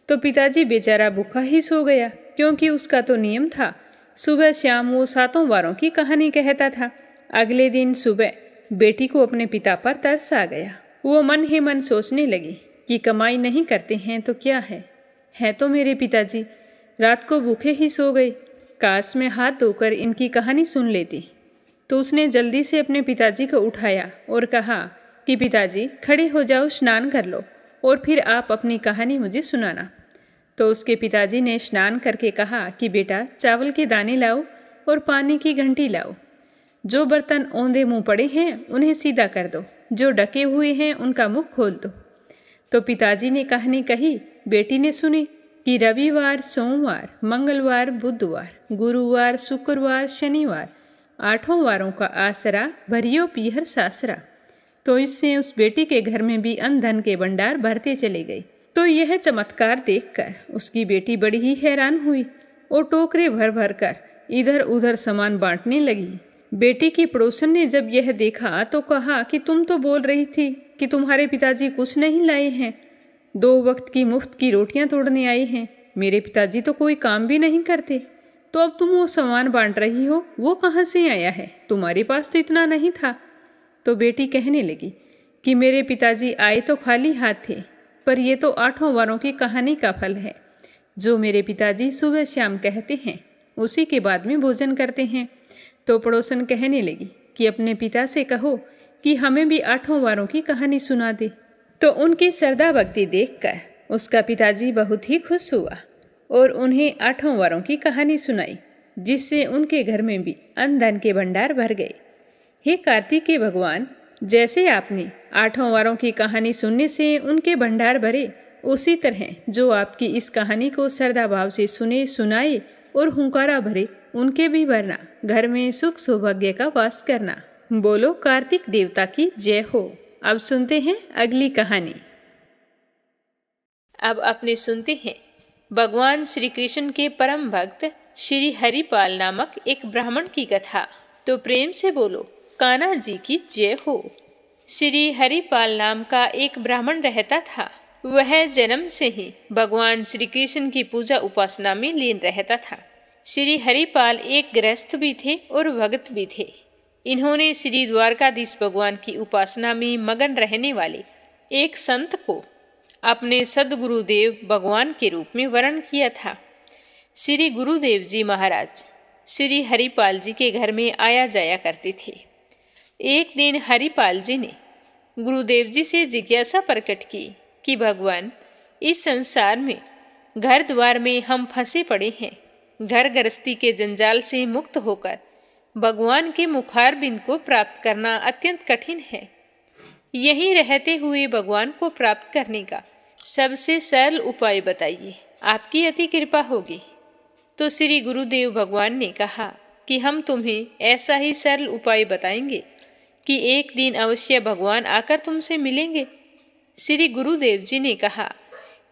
तो पिताजी बेचारा भूखा ही सो गया, क्योंकि उसका तो नियम था सुबह शाम वो 7 वारों की कहानी कहता था। अगले दिन सुबह बेटी को अपने पिता पर तरस आ गया। वो मन ही मन सोचने लगी कि कमाई नहीं करते हैं तो क्या है तो मेरे पिताजी, रात को भूखे ही सो गए, काश में हाथ धोकर इनकी कहानी सुन लेती। तो उसने जल्दी से अपने पिताजी को उठाया और कहा कि पिताजी खड़े हो जाओ, स्नान कर लो और फिर आप अपनी कहानी मुझे सुनाना। तो उसके पिताजी ने स्नान करके कहा कि बेटा चावल के दाने लाओ और पानी की घंटी लाओ। जो बर्तन औंधे मुंह पड़े हैं उन्हें सीधा कर दो, जो ढके हुए हैं उनका मुख खोल दो। तो पिताजी ने कहानी कही, बेटी ने सुनी कि रविवार, सोमवार, मंगलवार, बुधवार, गुरुवार, शुक्रवार, शनिवार 8 वारों का आसरा भरियो पीहर सासरा। तो इससे उस बेटी के घर में भी अन्न धन के भंडार भरते चले गए। तो यह चमत्कार देखकर उसकी बेटी बड़ी ही हैरान हुई और टोकरे भर भर कर इधर उधर सामान बांटने लगी। बेटी की पड़ोसन ने जब यह देखा तो कहा कि तुम तो बोल रही थी कि तुम्हारे पिताजी कुछ नहीं लाए हैं, 2 वक्त की मुफ्त की रोटियां तोड़ने आए हैं, मेरे पिताजी तो कोई काम भी नहीं करते, तो अब तुम वो सामान बांट रही हो, वो कहाँ से आया है, तुम्हारे पास तो इतना नहीं था। तो बेटी कहने लगी कि मेरे पिताजी आए तो खाली हाथ थे, पर ये तो 8 वारों की कहानी का फल है। जो मेरे पिताजी सुबह शाम कहते हैं उसी के बाद में भोजन करते हैं। तो पड़ोसन कहने लगी कि अपने पिता से कहो कि हमें भी 8 वारों की कहानी सुना दे। तो उनकी श्रद्धा भक्ति देखकर उसका पिताजी बहुत ही खुश हुआ और उन्हें 8 वारों की कहानी सुनाई, जिससे उनके घर में भी अन्न धन के भंडार भर गए। हे कार्तिकेय भगवान, जैसे आपने 8 वारों की कहानी सुनने से उनके भंडार भरे, उसी तरह जो आपकी इस कहानी को श्रद्धा भाव से सुने, सुनाए और हुंकारा भरे, उनके भी भरना, घर में सुख सौभाग्य का वास करना। बोलो कार्तिक देवता की जय हो। अब सुनते हैं अगली कहानी। अब अपने सुनते हैं भगवान श्री कृष्ण के परम भक्त श्री हरिपाल नामक एक ब्राह्मण की कथा। तो प्रेम से बोलो कान्हा जी की जय हो। श्री हरिपाल नाम का एक ब्राह्मण रहता था। वह जन्म से ही भगवान श्री कृष्ण की पूजा उपासना में लीन रहता था। श्री हरिपाल एक गृहस्थ भी थे और भगत भी थे। इन्होंने श्री द्वारकाधीश भगवान की उपासना में मगन रहने वाले एक संत को अपने सदगुरुदेव भगवान के रूप में वर्ण किया था। श्री गुरुदेव जी महाराज श्री हरिपाल जी के घर में आया जाया करते थे। एक दिन हरिपाल जी ने गुरुदेव जी से जिज्ञासा प्रकट की कि भगवान, इस संसार में घर द्वार में हम फंसे पड़े हैं। घर गृहस्थी के जंजाल से मुक्त होकर भगवान के मुखारबिंद को प्राप्त करना अत्यंत कठिन है। यहीं रहते हुए भगवान को प्राप्त करने का सबसे सरल उपाय बताइए, आपकी अति कृपा होगी। तो श्री गुरुदेव भगवान ने कहा कि हम तुम्हें ऐसा ही सरल उपाय बताएंगे कि एक दिन अवश्य भगवान आकर तुमसे मिलेंगे। श्री गुरुदेव जी ने कहा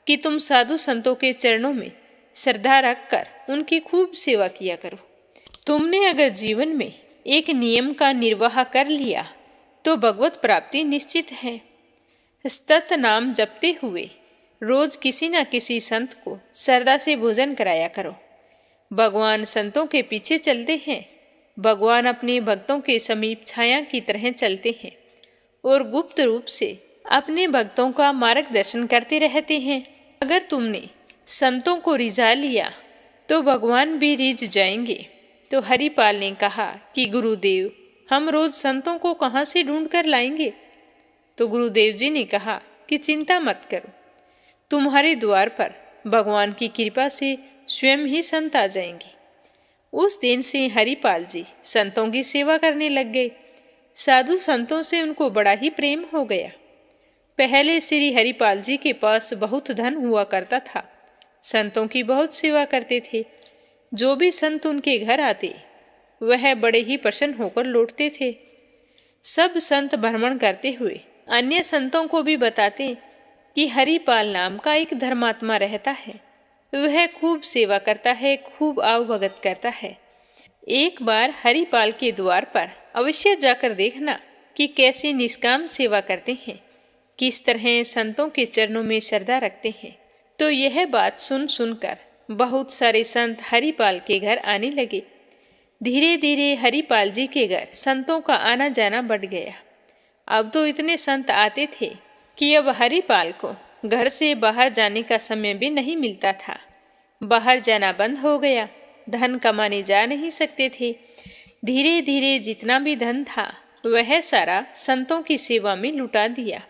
कि तुम साधु संतों के चरणों में श्रद्धा रखकर उनकी खूब सेवा किया करो। तुमने अगर जीवन में एक नियम का निर्वाह कर लिया तो भगवत प्राप्ति निश्चित है। सतत नाम जपते हुए रोज किसी न किसी संत को श्रद्धा से भोजन कराया करो। भगवान संतों के पीछे चलते हैं। भगवान अपने भक्तों के समीप छाया की तरह चलते हैं और गुप्त रूप से अपने भक्तों का मार्गदर्शन करते रहते हैं। अगर तुमने संतों को रिझा लिया तो भगवान भी रिझ जाएंगे। तो हरिपाल ने कहा कि गुरुदेव, हम रोज संतों को कहाँ से ढूंढ कर लाएंगे? तो गुरुदेव जी ने कहा कि चिंता मत करो, तुम्हारे द्वार पर भगवान की कृपा से स्वयं ही संत आ जाएंगे। उस दिन से हरिपाल जी संतों की सेवा करने लग गए। साधु संतों से उनको बड़ा ही प्रेम हो गया। पहले श्री हरिपाल जी के पास बहुत धन हुआ करता था। संतों की बहुत सेवा करते थे। जो भी संत उनके घर आते वह बड़े ही प्रसन्न होकर लौटते थे। सब संत भ्रमण करते हुए अन्य संतों को भी बताते कि हरिपाल नाम का एक धर्मात्मा रहता है। वह खूब सेवा करता है, खूब आवभगत करता है। एक बार हरिपाल के द्वार पर अवश्य जाकर देखना कि कैसे निष्काम सेवा करते हैं, किस तरह संतों के चरणों में श्रद्धा रखते हैं। तो यह बात सुनकर बहुत सारे संत हरिपाल के घर आने लगे। धीरे धीरे हरिपाल जी के घर संतों का आना जाना बढ़ गया। अब तो इतने संत आते थे कि अब हरिपाल को घर से बाहर जाने का समय भी नहीं मिलता था। बाहर जाना बंद हो गया। धन कमाने जा नहीं सकते थे। धीरे धीरे जितना भी धन था वह सारा संतों की सेवा में लुटा दिया।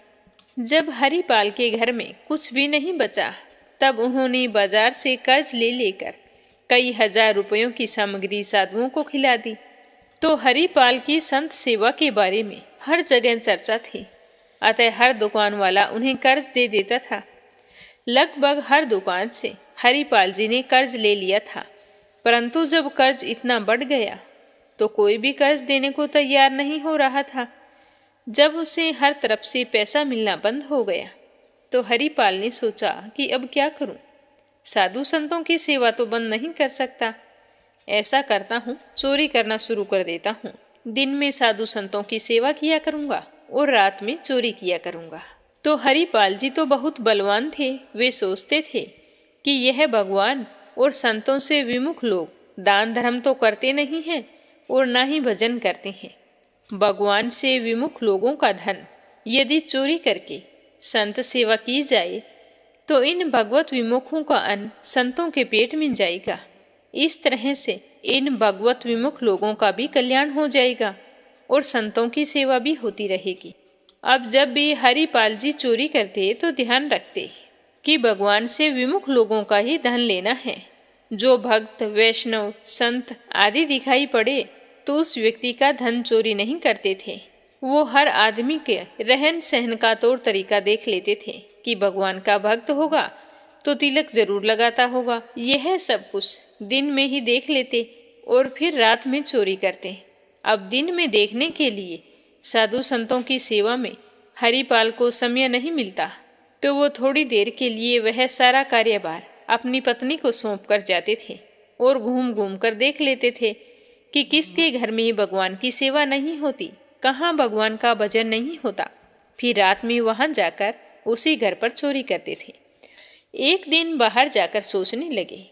जब हरिपाल के घर में कुछ भी नहीं बचा तब उन्होंने बाजार से कर्ज ले लेकर कई हजार रुपयों की सामग्री साधुओं को खिला दी। तो हरिपाल की संत सेवा के बारे में हर जगह चर्चा थी। अतः हर दुकान वाला उन्हें कर्ज दे देता था। लगभग हर दुकान से हरिपाल जी ने कर्ज ले लिया था, परंतु जब कर्ज इतना बढ़ गया तो कोई भी कर्ज देने को तैयार नहीं हो रहा था। जब उसे हर तरफ से पैसा मिलना बंद हो गया तो हरिपाल ने सोचा कि अब क्या करूं? साधु संतों की सेवा तो बंद नहीं कर सकता। ऐसा करता हूँ, चोरी करना शुरू कर देता हूँ। दिन में साधु संतों की सेवा किया करूँगा और रात में चोरी किया करूँगा। तो हरिपाल जी तो बहुत बलवान थे। वे सोचते थे कि यह भगवान और संतों से विमुख लोग दान धर्म तो करते नहीं हैं और ना ही भजन करते हैं। भगवान से विमुख लोगों का धन यदि चोरी करके संत सेवा की जाए तो इन भगवत विमुखों का अन्न संतों के पेट में जाएगा। इस तरह से इन भगवत विमुख लोगों का भी कल्याण हो जाएगा और संतों की सेवा भी होती रहेगी। अब जब भी हरिपाल जी चोरी करते तो ध्यान रखते कि भगवान से विमुख लोगों का ही धन लेना है। जो भक्त, वैष्णव, संत आदि दिखाई पड़े तो उस व्यक्ति का धन चोरी नहीं करते थे। वो हर आदमी के रहन सहन का तौर तरीका देख लेते थे कि भगवान का भक्त होगा तो तिलक जरूर लगाता होगा। यह सब कुछ दिन में ही देख लेते और फिर रात में चोरी करते। अब दिन में देखने के लिए साधु संतों की सेवा में हरिपाल को समय नहीं मिलता। तो वो थोड़ी देर के लिए वह सारा कार्यभार अपनी पत्नी को सौंप कर जाते थे और घूम घूम कर देख लेते थे कि किसके घर में भगवान की सेवा नहीं होती, कहाँ भगवान का भजन नहीं होता। फिर रात में वहां जाकर उसी घर पर चोरी करते थे। एक दिन बाहर जाकर सोचने लगे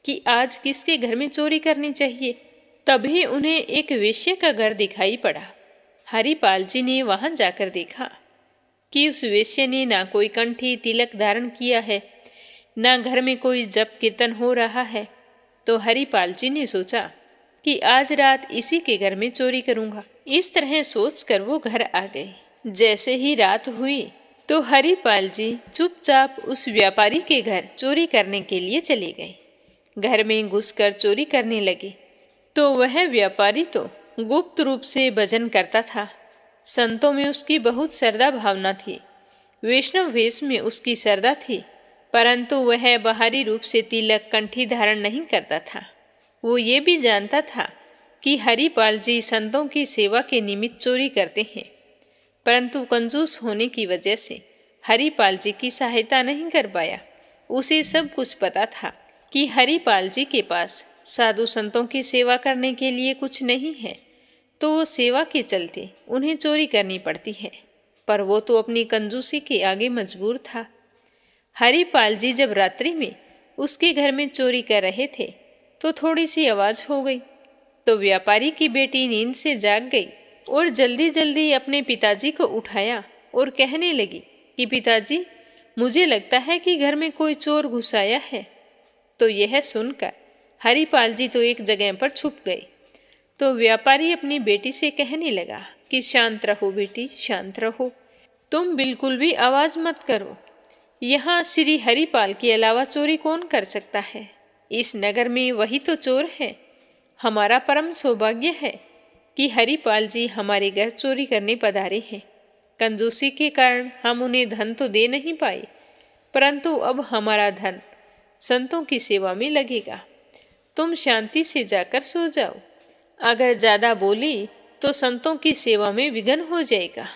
कि आज किसके घर में चोरी करनी चाहिए। तभी उन्हें एक वेश्या का घर दिखाई पड़ा। हरिपाल जी ने वहां जाकर देखा कि उस वेश्या ने ना कोई कंठी तिलक धारण किया है, ना घर में कोई जप कीर्तन हो रहा है। तो हरिपाल जी ने सोचा कि आज रात इसी के घर में चोरी करूंगा। इस तरह सोचकर वो घर आ गए। जैसे ही रात हुई तो हरिपाल जी चुपचाप उस व्यापारी के घर चोरी करने के लिए चले गए। घर में घुसकर चोरी करने लगे तो वह व्यापारी तो गुप्त रूप से भजन करता था। संतों में उसकी बहुत श्रद्धा भावना थी, वैष्णव वेश में उसकी श्रद्धा थी, परंतु वह बाहरी रूप से तिलक कंठी धारण नहीं करता था। वो ये भी जानता था कि हरिपाल जी संतों की सेवा के निमित्त चोरी करते हैं, परंतु कंजूस होने की वजह से हरिपाल जी की सहायता नहीं कर पाया। उसे सब कुछ पता था कि हरिपाल जी के पास साधु संतों की सेवा करने के लिए कुछ नहीं है, तो वो सेवा के चलते उन्हें चोरी करनी पड़ती है। पर वो तो अपनी कंजूसी के आगे मजबूर था। हरिपाल जी जब रात्रि में उसके घर में चोरी कर रहे थे तो थोड़ी सी आवाज हो गई, तो व्यापारी की बेटी नींद से जाग गई और जल्दी जल्दी अपने पिताजी को उठाया और कहने लगी कि पिताजी, मुझे लगता है कि घर में कोई चोर घुस आया है। तो यह सुनकर हरिपाल जी तो एक जगह पर छुप गए। तो व्यापारी अपनी बेटी से कहने लगा कि शांत रहो बेटी, शांत रहो, तुम बिल्कुल भी आवाज मत करो। यहाँ श्री हरिपाल के अलावा चोरी कौन कर सकता है? इस नगर में वही तो चोर है। हमारा परम सौभाग्य है कि हरिपाल जी हमारे घर चोरी करने पधारे हैं। कंजूसी के कारण हम उन्हें धन तो दे नहीं पाए, परंतु अब हमारा धन संतों की सेवा में लगेगा। तुम शांति से जाकर सो जाओ। अगर ज्यादा बोली तो संतों की सेवा में विघ्न हो जाएगा।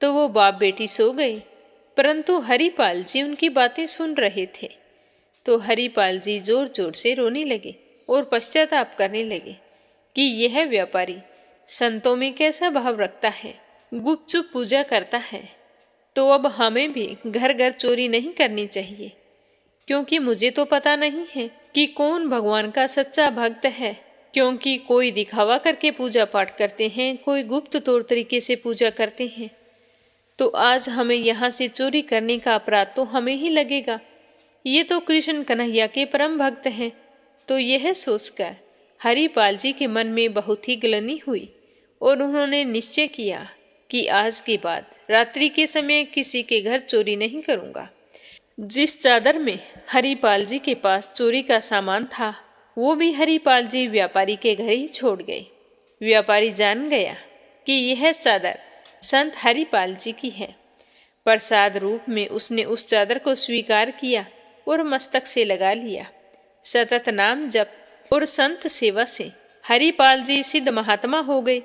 तो वो बाप बेटी सो गए, परंतु हरिपाल जी उनकी बातें सुन रहे थे। तो हरिपाल जी जोर जोर से रोने लगे और पश्चाताप करने लगे कि यह व्यापारी संतों में कैसा भाव रखता है, गुपचुप पूजा करता है। तो अब हमें भी घर घर चोरी नहीं करनी चाहिए, क्योंकि मुझे तो पता नहीं है कि कौन भगवान का सच्चा भक्त है। क्योंकि कोई दिखावा करके पूजा पाठ करते हैं, कोई गुप्त तौर तरीके से पूजा करते हैं। तो आज हमें यहाँ से चोरी करने का अपराध तो हमें ही लगेगा। ये तो कृष्ण कन्हैया के परम भक्त हैं। तो यह सोचकर हरिपाल जी के मन में बहुत ही ग्लानि हुई और उन्होंने निश्चय किया कि आज के बाद रात्रि के समय किसी के घर चोरी नहीं करूँगा। जिस चादर में हरिपाल जी के पास चोरी का सामान था, वो भी हरिपाल जी व्यापारी के घर ही छोड़ गए। व्यापारी जान गया कि यह चादर संत हरिपाल जी की है। प्रसाद रूप में उसने उस चादर को स्वीकार किया और मस्तक से लगा लिया। सतत नाम जप और संत सेवा से हरिपाल जी सिद्ध महात्मा हो गए।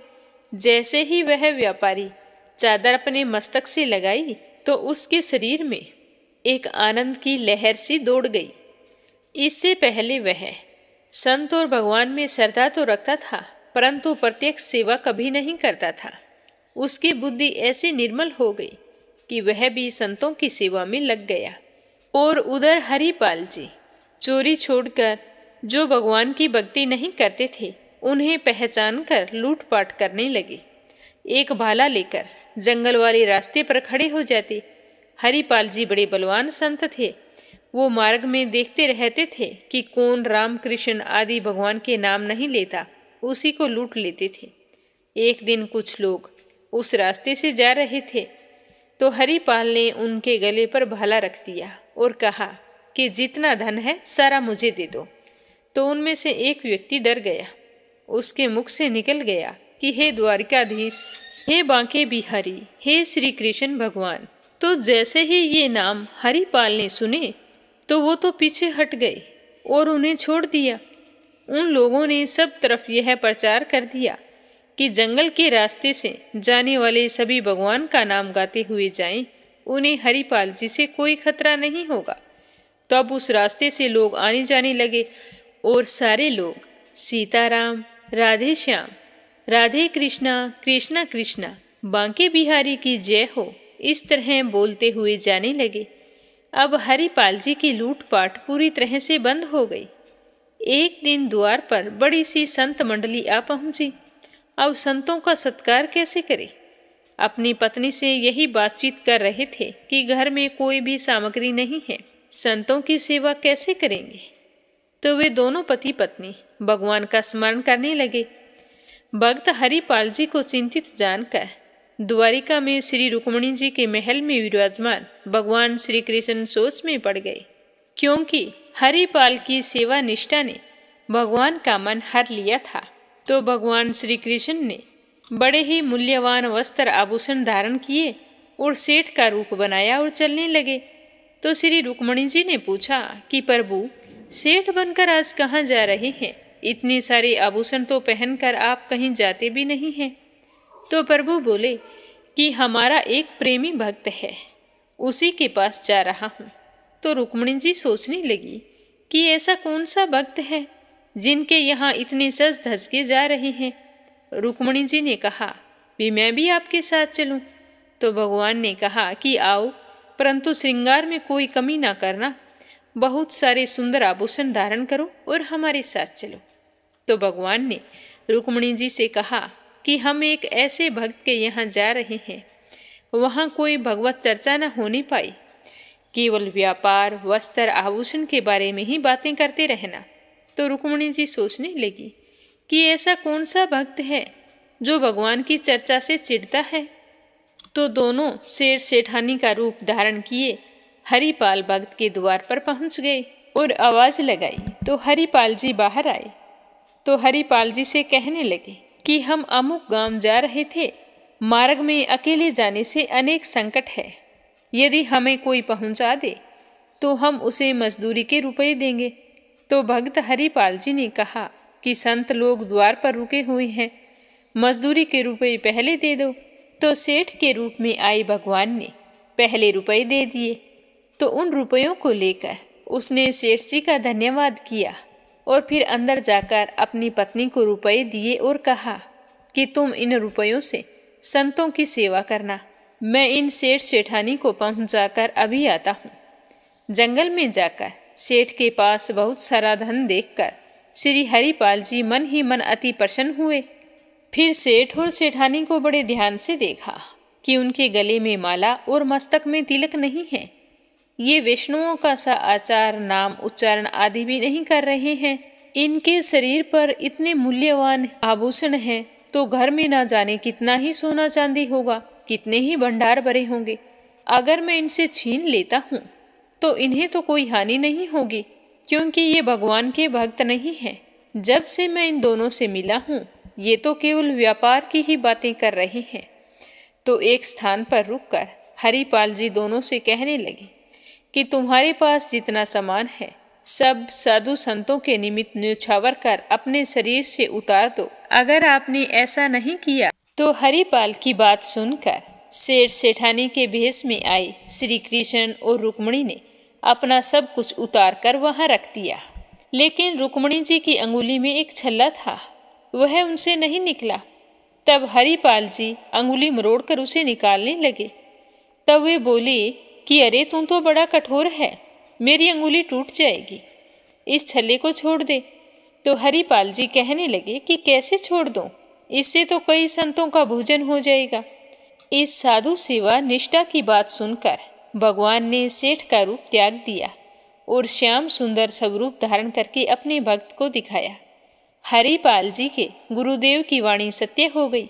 जैसे ही वह व्यापारी चादर अपने मस्तक से लगाई तो उसके शरीर में एक आनंद की लहर सी दौड़ गई। इससे पहले वह संत और भगवान में श्रद्धा तो रखता था, परंतु प्रत्यक्ष सेवा कभी नहीं करता था। उसकी बुद्धि ऐसी निर्मल हो गई कि वह भी संतों की सेवा में लग गया। और उधर हरिपाल जी चोरी छोड़कर जो भगवान की भक्ति नहीं करते थे, उन्हें पहचान कर लूटपाट करने लगे। एक भाला लेकर जंगल वाले रास्ते पर खड़े हो जाते। हरिपाल जी बड़े बलवान संत थे। वो मार्ग में देखते रहते थे कि कौन राम कृष्ण आदि भगवान के नाम नहीं लेता, उसी को लूट लेते थे। एक दिन कुछ लोग उस रास्ते से जा रहे थे तो हरिपाल ने उनके गले पर भाला रख दिया और कहा कि जितना धन है सारा मुझे दे दो। तो उनमें से एक व्यक्ति डर गया। उसके मुख से निकल गया कि हे द्वारिकाधीश, हे बांके बिहारी, हे श्री कृष्ण भगवान। तो जैसे ही ये नाम हरिपाल ने सुने तो वो तो पीछे हट गए और उन्हें छोड़ दिया। उन लोगों ने सब तरफ यह प्रचार कर दिया कि जंगल के रास्ते से जाने वाले सभी भगवान का नाम गाते हुए जाएं उन्हें हरिपाल जी से कोई खतरा नहीं होगा। तब उस रास्ते से लोग आने जाने लगे और सारे लोग सीताराम, राधे श्याम, राधे कृष्णा, कृष्णा कृष्णा, बांके बिहारी की जय हो, इस तरह बोलते हुए जाने लगे। अब हरिपाल जी की लूटपाट पूरी तरह से बंद हो गई। एक दिन द्वार पर बड़ी सी संत मंडली आ पहुंची। अब संतों का सत्कार कैसे करें? अपनी पत्नी से यही बातचीत कर रहे थे कि घर में कोई भी सामग्री नहीं है, संतों की सेवा कैसे करेंगे? तो वे दोनों पति पत्नी भगवान का स्मरण करने लगे। भक्त हरिपाल जी को चिंतित जानकर द्वारिका में श्री रुक्मिणी जी के महल में विराजमान भगवान श्री कृष्ण सोच में पड़ गए, क्योंकि हरिपाल की सेवा निष्ठा ने भगवान का मन हर लिया था। तो भगवान श्री कृष्ण ने बड़े ही मूल्यवान वस्त्र आभूषण धारण किए और सेठ का रूप बनाया और चलने लगे। तो श्री रुक्मिणी जी ने पूछा कि प्रभु, सेठ बनकर आज कहाँ जा रहे हैं? इतने सारे आभूषण तो पहनकर आप कहीं जाते भी नहीं हैं। तो प्रभु बोले कि हमारा एक प्रेमी भक्त है, उसी के पास जा रहा हूँ। तो रुक्मिणी जी सोचने लगी कि ऐसा कौन सा भक्त है जिनके यहाँ इतने सज धज के जा रहे हैं। रुक्मिणी जी ने कहा भी मैं भी आपके साथ चलूं। तो भगवान ने कहा कि आओ, परंतु श्रृंगार में कोई कमी ना करना, बहुत सारे सुंदर आभूषण धारण करो और हमारे साथ चलो। तो भगवान ने रुक्मिणी जी से कहा कि हम एक ऐसे भक्त के यहाँ जा रहे हैं, वहाँ कोई भगवत चर्चा न होने पाई, केवल व्यापार, वस्त्र, आभूषण के बारे में ही बातें करते रहना। तो रुक्मिणी जी सोचने लगी कि ऐसा कौन सा भक्त है जो भगवान की चर्चा से चिढ़ता है। तो दोनों सेठ सेठानी का रूप धारण किए हरिपाल भक्त के द्वार पर पहुंच गए और आवाज लगाई। तो हरिपाल जी बाहर आए। तो हरिपाल जी से कहने लगे कि हम अमुक गांव जा रहे थे, मार्ग में अकेले जाने से अनेक संकट है, यदि हमें कोई पहुंचा दे तो हम उसे मजदूरी के रुपए देंगे। तो भक्त हरिपाल जी ने कहा कि संत लोग द्वार पर रुके हुए हैं, मजदूरी के रुपए पहले दे दो। तो सेठ के रूप में आए भगवान ने पहले रुपए दे दिए। तो उन रुपयों को लेकर उसने सेठ जी का धन्यवाद किया और फिर अंदर जाकर अपनी पत्नी को रुपए दिए और कहा कि तुम इन रुपयों से संतों की सेवा करना, मैं इन सेठ सेठानी को पहुंचाकर अभी आता हूँ। जंगल में जाकर सेठ के पास बहुत सारा धन देखकर श्री हरिपाल जी मन ही मन अति प्रसन्न हुए। फिर सेठ और सेठानी को बड़े ध्यान से देखा कि उनके गले में माला और मस्तक में तिलक नहीं है। ये वैष्णवों का सा आचार, नाम उच्चारण आदि भी नहीं कर रहे हैं। इनके शरीर पर इतने मूल्यवान आभूषण हैं, तो घर में ना जाने कितना ही सोना चांदी होगा, कितने ही भंडार भरे होंगे। अगर मैं इनसे छीन लेता हूँ तो इन्हें तो कोई हानि नहीं होगी, क्योंकि ये भगवान के भक्त नहीं हैं। जब से मैं इन दोनों से मिला हूँ, ये तो केवल व्यापार की ही बातें कर रहे हैं। तो एक स्थान पर रुककर हरिपाल जी दोनों से कहने लगे कि तुम्हारे पास जितना सामान है सब साधु संतों के निमित्त न्यौछावर कर अपने शरीर से उतार दो। अगर आपने ऐसा नहीं किया तो हरिपाल की बात सुनकर सेठ सेठानी के भेष में आए श्री कृष्ण और रुक्मिणी ने अपना सब कुछ उतार कर वहां रख दिया। लेकिन रुक्मिणी जी की अंगुली में एक छल्ला था, वह उनसे नहीं निकला। तब हरिपाल जी अंगुली मरोड़कर उसे निकालने लगे। तब वे बोले कि अरे तू तो बड़ा कठोर है, मेरी अंगुली टूट जाएगी, इस छल्ले को छोड़ दे। तो हरिपाल जी कहने लगे कि कैसे छोड़ दूं, इससे तो कई संतों का भोजन हो जाएगा। इस साधु सेवा निष्ठा की बात सुनकर भगवान ने सेठ का रूप त्याग दिया और श्याम सुंदर स्वरूप धारण करके अपने भक्त को दिखाया। हरिपाल जी के गुरुदेव की वाणी सत्य हो गई।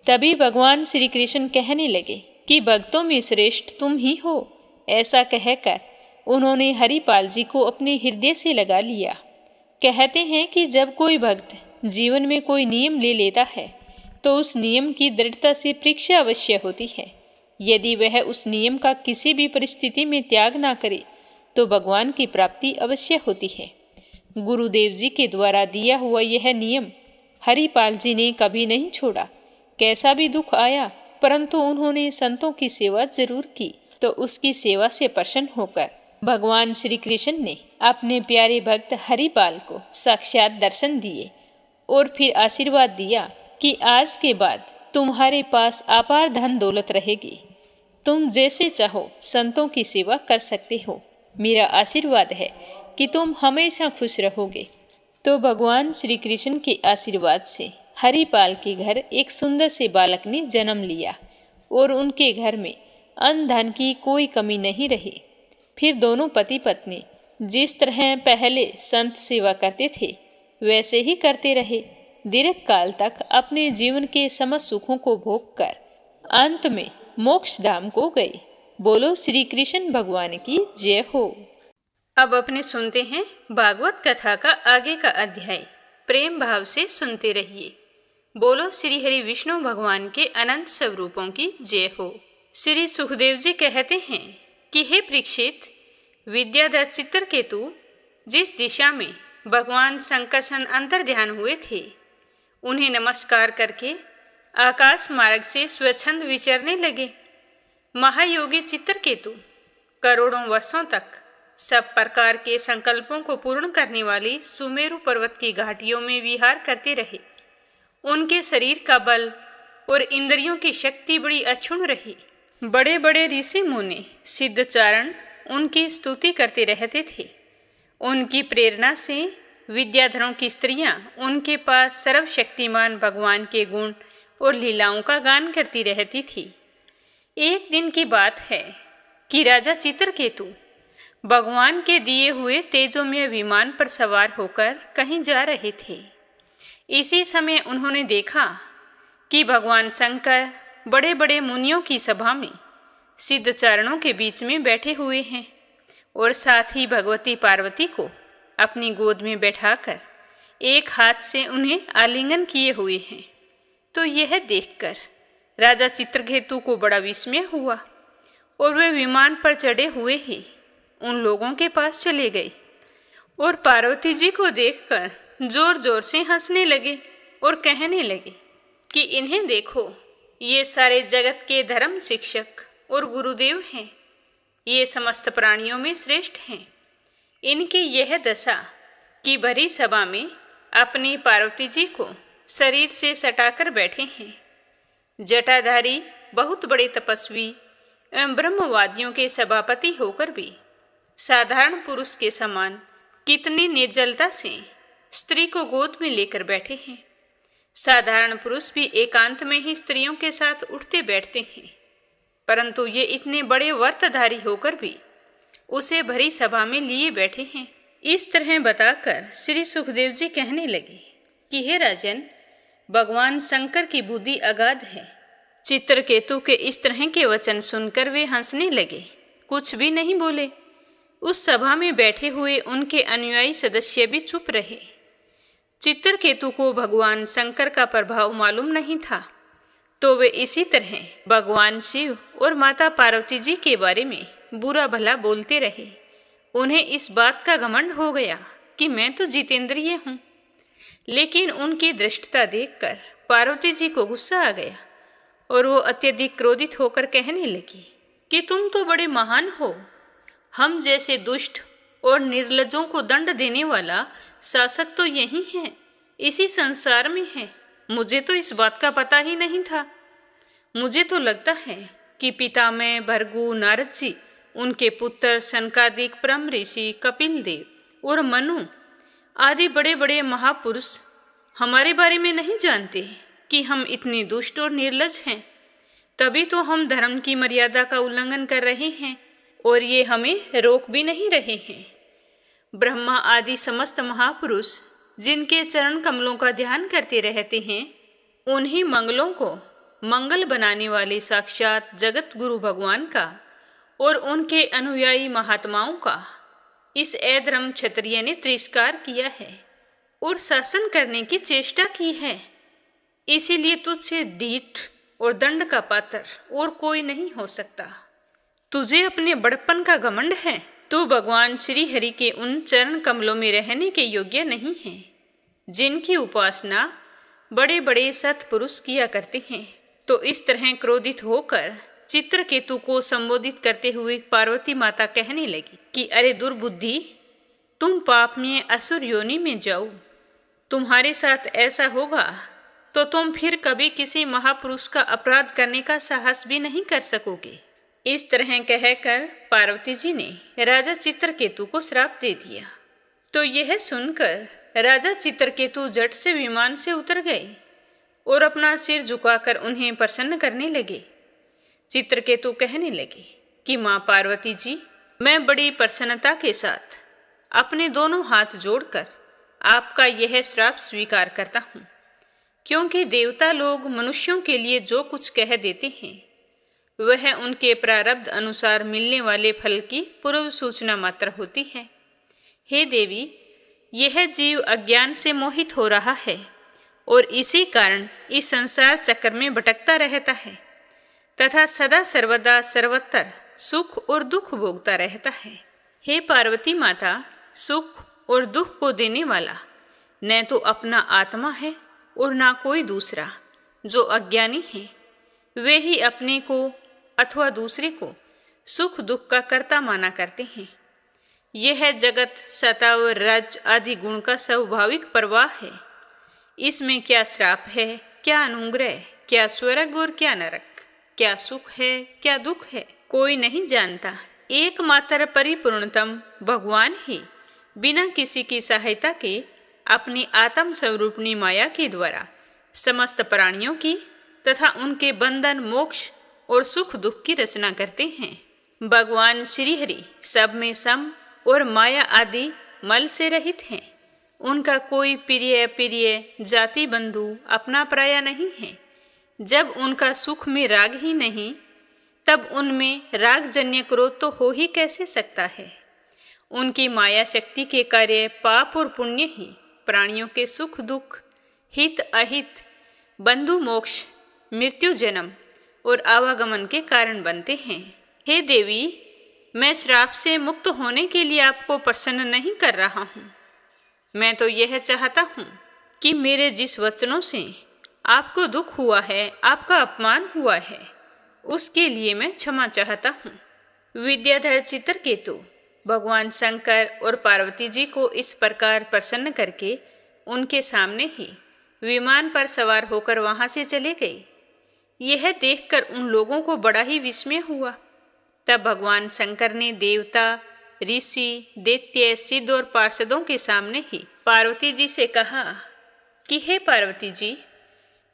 तभी भगवान श्री कृष्ण कहने लगे कि भक्तों में श्रेष्ठ तुम ही हो। ऐसा कहकर उन्होंने हरिपाल जी को अपने हृदय से लगा लिया। कहते हैं कि जब कोई भक्त जीवन में कोई नियम ले लेता है तो उस नियम की दृढ़ता से परीक्षा अवश्य होती है। यदि वह उस नियम का किसी भी परिस्थिति में त्याग ना करे तो भगवान की प्राप्ति अवश्य होती है। गुरुदेव जी के द्वारा दिया हुआ यह नियम हरिपाल जी ने कभी नहीं छोड़ा। कैसा भी दुख आया परंतु उन्होंने संतों की सेवा जरूर की। तो उसकी सेवा से प्रसन्न होकर भगवान श्री कृष्ण ने अपने प्यारे भक्त हरिपाल को साक्षात दर्शन दिए और फिर आशीर्वाद दिया कि आज के बाद तुम्हारे पास अपार धन दौलत रहेगी। तुम जैसे चाहो संतों की सेवा कर सकते हो। मेरा आशीर्वाद है कि तुम हमेशा खुश रहोगे। तो भगवान श्री कृष्ण के आशीर्वाद से हरिपाल के घर एक सुंदर से बालक ने जन्म लिया और उनके घर में अन्न धन की कोई कमी नहीं रही। फिर दोनों पति पत्नी जिस तरह पहले संत सेवा करते थे वैसे ही करते रहे। दीर्घ काल तक अपने जीवन के समस्त सुखों को भोग कर अंत में मोक्ष धाम को गए। बोलो श्री कृष्ण भगवान की जय हो। अब अपने सुनते हैं भागवत कथा का आगे का अध्याय। प्रेम भाव से सुनते रहिए। बोलो श्री हरि विष्णु भगवान के अनंत स्वरूपों की जय हो। श्री सुखदेव जी कहते हैं कि हे परीक्षित, विद्याधर चित्रकेतु जिस दिशा में भगवान संकर्षण अंतर ध्यान हुए थे उन्हें नमस्कार करके आकाश मार्ग से स्वच्छंद विचरने लगे। महायोगी चित्रकेतु करोड़ों वर्षों तक सब प्रकार के संकल्पों को पूर्ण करने वाली सुमेरु पर्वत की घाटियों में विहार करते रहे। उनके शरीर का बल और इंद्रियों की शक्ति बड़ी अक्षुण्ण रही। बड़े बड़े ऋषि मुनि सिद्धचारण उनकी स्तुति करते रहते थे। उनकी प्रेरणा से विद्याधरों की स्त्रियां उनके पास सर्वशक्तिमान भगवान के गुण और लीलाओं का गान करती रहती थी। एक दिन की बात है कि राजा चित्रकेतु भगवान के दिए हुए तेजोमय विमान पर सवार होकर कहीं जा रहे थे। इसी समय उन्होंने देखा कि भगवान शंकर बड़े बड़े मुनियों की सभा में सिद्धचारणों के बीच में बैठे हुए हैं और साथ ही भगवती पार्वती को अपनी गोद में बैठाकर एक हाथ से उन्हें आलिंगन किए हुए हैं। तो यह देखकर राजा चित्रकेतु को बड़ा विस्मय हुआ और वे विमान पर चढ़े हुए ही उन लोगों के पास चले गए और पार्वती जी को देखकर जोर जोर से हंसने लगे और कहने लगे कि इन्हें देखो, ये सारे जगत के धर्म शिक्षक और गुरुदेव हैं। ये समस्त प्राणियों में श्रेष्ठ हैं। इनकी यह दशा कि भरी सभा में अपनी पार्वती जी को शरीर से सटाकर बैठे हैं। जटाधारी बहुत बड़े तपस्वी एवं ब्रह्मवादियों के सभापति होकर भी साधारण पुरुष के समान कितनी निर्जलता से स्त्री को गोद में लेकर बैठे हैं। साधारण पुरुष भी एकांत में ही स्त्रियों के साथ उठते बैठते हैं, परंतु ये इतने बड़े व्रतधारी होकर भी उसे भरी सभा में लिए बैठे हैं। इस तरह बताकर श्री सुखदेव जी कहने लगे कि हे राजन, भगवान शंकर की बुद्धि अगाध है। चित्रकेतु के इस तरह के वचन सुनकर वे हंसने लगे, कुछ भी नहीं बोले। उस सभा में बैठे हुए उनके अनुयायी सदस्य भी चुप रहे। चित्रकेतु को भगवान शंकर का प्रभाव मालूम नहीं था, तो वे इसी तरह भगवान शिव और माता पार्वती जी के बारे में बुरा भला बोलते रहे। उन्हें इस बात का घमंड हो गया कि मैं तो जितेंद्रिय हूँ। लेकिन उनकी दृष्टता देखकर पार्वती जी को गुस्सा आ गया और वो अत्यधिक क्रोधित होकर कहने लगी कि तुम तो बड़े महान हो। हम जैसे दुष्ट और निर्लज्जों को दंड देने वाला शासक तो यही है, इसी संसार में है। मुझे तो इस बात का पता ही नहीं था। मुझे तो लगता है कि पितामह भृगु नारद जी, उनके पुत्र शनकादिक परम ऋषि कपिल देव और मनु आदि बड़े बड़े महापुरुष हमारे बारे में नहीं जानते कि हम इतने दुष्ट और निर्लज हैं। तभी तो हम धर्म की मर्यादा का उल्लंघन कर रहे हैं और ये हमें रोक भी नहीं रहे हैं। ब्रह्मा आदि समस्त महापुरुष जिनके चरण कमलों का ध्यान करते रहते हैं, उन्हीं मंगलों को मंगल बनाने वाले साक्षात जगत गुरु भगवान का और उनके अनुयायी महात्माओं का इस अधर्म क्षत्रिय ने तिरस्कार किया है और शासन करने की चेष्टा की है। इसीलिए तुझसे ढीठ और दंड का पात्र और कोई नहीं हो सकता। तुझे अपने बड़प्पन का घमंड है, तो भगवान श्री हरि के उन चरण कमलों में रहने के योग्य नहीं है जिनकी उपासना बड़े बड़े सत्पुरुष किया करते हैं। तो इस तरह क्रोधित होकर चित्रकेतु को संबोधित करते हुए पार्वती माता कहने लगी कि अरे दुर्बुद्धि, तुम पाप में असुर योनि में जाओ। तुम्हारे साथ ऐसा होगा तो तुम फिर कभी किसी महापुरुष का अपराध करने का साहस भी नहीं कर सकोगे। इस तरह कहकर पार्वती जी ने राजा चित्रकेतु को श्राप दे दिया। तो यह सुनकर राजा चित्रकेतु झट से विमान से उतर गए और अपना सिर झुकाकर उन्हें प्रसन्न करने लगे। चित्रकेतु कहने लगे कि माँ पार्वती जी, मैं बड़ी प्रसन्नता के साथ अपने दोनों हाथ जोड़कर आपका यह श्राप स्वीकार करता हूँ, क्योंकि देवता लोग मनुष्यों के लिए जो कुछ कह देते हैं वह उनके प्रारब्ध अनुसार मिलने वाले फल की पूर्व सूचना मात्र होती है। हे देवी, यह जीव अज्ञान से मोहित हो रहा है और इसी कारण इस संसार चक्र में भटकता रहता है तथा सदा सर्वदा सर्वत्र सुख और दुख भोगता रहता है। हे पार्वती माता, सुख और दुख को देने वाला न तो अपना आत्मा है और ना कोई दूसरा। जो अज्ञानी है वे ही अपने को अथवा दूसरे को सुख दुख का कर्ता माना करते हैं। यह जगत सता व रज आदि गुण का स्वाभाविक प्रवाह है। इसमें क्या श्राप है, क्या अनुग्रह, क्या स्वर्ग और क्या नरक, क्या सुख है, क्या दुख है, कोई नहीं जानता। एकमात्र परिपूर्णतम भगवान ही बिना किसी की सहायता के अपनी आत्म स्वरूपणी माया के द्वारा समस्त प्राणियों की तथा उनके बंधन, मोक्ष और सुख दुख की रचना करते हैं। भगवान श्री हरि सब में सम और माया आदि मल से रहित हैं। उनका कोई प्रिय प्रिय जाति बंधु अपना पराया नहीं है। जब उनका सुख में राग ही नहीं, तब उनमें रागजन्य क्रोध तो हो ही कैसे सकता है। उनकी माया शक्ति के कार्य पाप और पुण्य ही प्राणियों के सुख दुख, हित अहित, बंधु मोक्ष, मृत्यु जन्म और आवागमन के कारण बनते हैं। हे देवी, मैं श्राप से मुक्त होने के लिए आपको प्रसन्न नहीं कर रहा हूँ। मैं तो यह चाहता हूँ कि मेरे जिस वचनों से आपको दुख हुआ है, आपका अपमान हुआ है, उसके लिए मैं क्षमा चाहता हूँ। विद्याधर चित्रकेतु भगवान शंकर और पार्वती जी को इस प्रकार प्रसन्न करके उनके सामने ही विमान पर सवार होकर वहाँ से चले गए। यह देखकर उन लोगों को बड़ा ही विस्मय हुआ। तब भगवान शंकर ने देवता, ऋषि, दैत्य, सिद्ध और पार्षदों के सामने ही पार्वती जी से कहा कि हे पार्वती जी,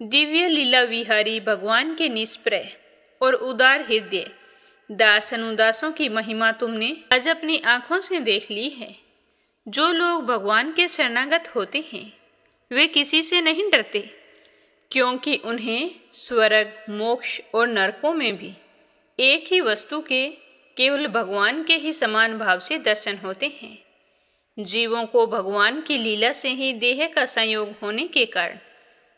दिव्य लीला विहारी भगवान के निष्प्रय और उदार हृदय दास अनुदासों की महिमा तुमने आज अपनी आंखों से देख ली है। जो लोग भगवान के शरणागत होते हैं वे किसी से नहीं डरते, क्योंकि उन्हें स्वर्ग, मोक्ष और नरकों में भी एक ही वस्तु के केवल भगवान के ही समान भाव से दर्शन होते हैं। जीवों को भगवान की लीला से ही देह का संयोग होने के कारण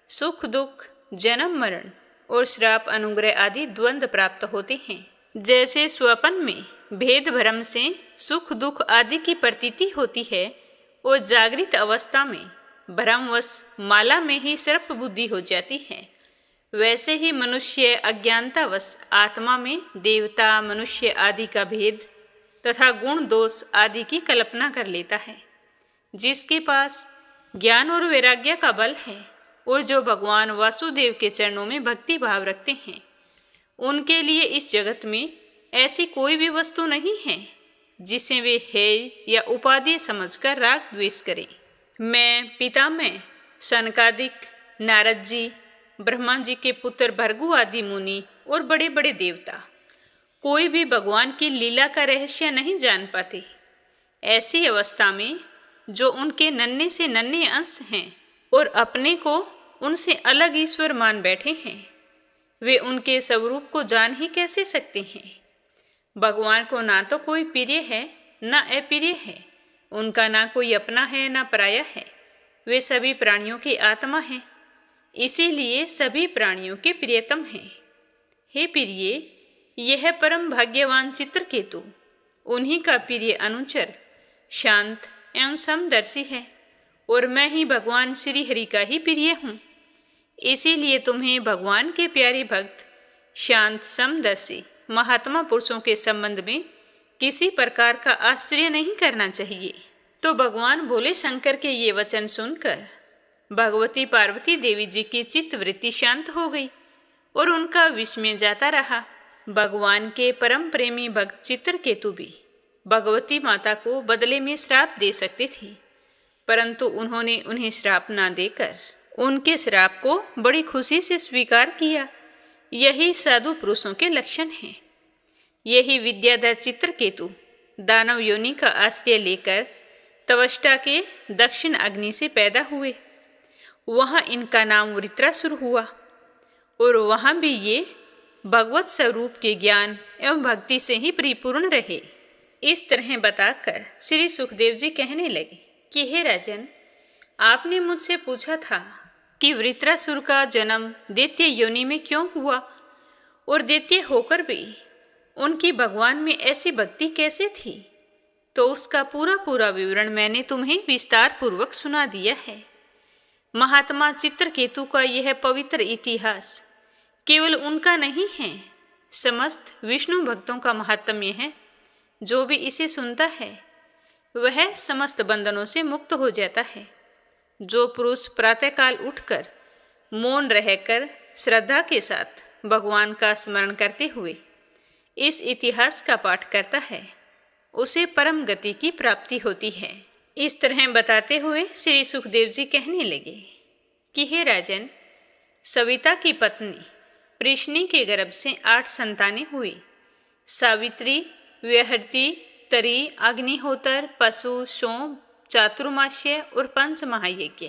सुख दुख, जन्म मरण और श्राप, अनुग्रह आदि द्वंद्व प्राप्त होते हैं। जैसे स्वप्न में भेद भ्रम से सुख दुख आदि की प्रतीति होती है और जागृत अवस्था में भ्रमवश माला में ही सर्प बुद्धि हो जाती है, वैसे ही मनुष्य अज्ञानतावश आत्मा में देवता, मनुष्य आदि का भेद तथा गुण दोष आदि की कल्पना कर लेता है। जिसके पास ज्ञान और वैराग्य का बल है और जो भगवान वासुदेव के चरणों में भक्ति भाव रखते हैं, उनके लिए इस जगत में ऐसी कोई भी वस्तु नहीं है जिसे वे है या उपाधि समझकर राग द्वेष करें। मैं पितामह सनकादिक, नारद जी, ब्रह्मा जी के पुत्र भृगु आदि मुनि और बड़े बड़े देवता कोई भी भगवान की लीला का रहस्य नहीं जान पाते। ऐसी अवस्था में जो उनके नन्हे से नन्हे अंश हैं और अपने को उनसे अलग ईश्वर मान बैठे हैं, वे उनके स्वरूप को जान ही कैसे सकते हैं। भगवान को ना तो कोई प्रिय है ना अप्रिय है, उनका ना कोई अपना है ना पराया है। वे सभी प्राणियों की आत्मा है, इसीलिए सभी प्राणियों के प्रियतम हैं। हे प्रिय, यह परम भाग्यवान चित्रकेतु उन्हीं का प्रिय अनुचर, शांत एवं समदर्शी है और मैं ही भगवान श्री हरि का ही प्रिय हूँ। इसीलिए तुम्हें भगवान के प्यारे भक्त शांत समदर्शी महात्मा पुरुषों के संबंध में किसी प्रकार का आश्चर्य नहीं करना चाहिए। तो भगवान भोले शंकर के ये वचन सुनकर भगवती पार्वती देवी जी की चित्तवृत्ति शांत हो गई और उनका विस्मय जाता रहा। भगवान के परम प्रेमी भक्त चित्रकेतु भी भगवती माता को बदले में श्राप दे सकते थे, परंतु उन्होंने उन्हें श्राप न देकर उनके श्राप को बड़ी खुशी से स्वीकार किया। यही साधु पुरुषों के लक्षण हैं। यही विद्याधर चित्रकेतु दानव योनि का आश्रय लेकर तवष्टा के दक्षिण अग्नि से पैदा हुए। वहाँ इनका नाम वृत्रासुर हुआ और वहाँ भी ये भगवत स्वरूप के ज्ञान एवं भक्ति से ही परिपूर्ण रहे। इस तरह बताकर श्री सुखदेव जी कहने लगे कि हे राजन, आपने मुझसे पूछा था कि वृत्रासुर का जन्म दैत्य योनि में क्यों हुआ और दैत्य होकर भी उनकी भगवान में ऐसी भक्ति कैसे थी, तो उसका पूरा विवरण मैंने तुम्हें विस्तार पूर्वक सुना दिया है। महात्मा चित्रकेतु का यह पवित्र इतिहास केवल उनका नहीं है, समस्त विष्णु भक्तों का महात्म्य है। जो भी इसे सुनता है वह समस्त बंधनों से मुक्त हो जाता है। जो पुरुष प्रातःकाल उठकर मौन रहकर श्रद्धा के साथ भगवान का स्मरण करते हुए इस इतिहास का पाठ करता है, उसे परम गति की प्राप्ति होती है। इस तरह बताते हुए श्री सुखदेव जी कहने लगे कि हे राजन, सविता की पत्नी प्रश्नि के गर्भ से 8 संतानें हुई। सावित्री, व्यहृति, तरी, अग्निहोत्र, पशु, सोम, चातुर्मास्य और 5 महायज्ञ।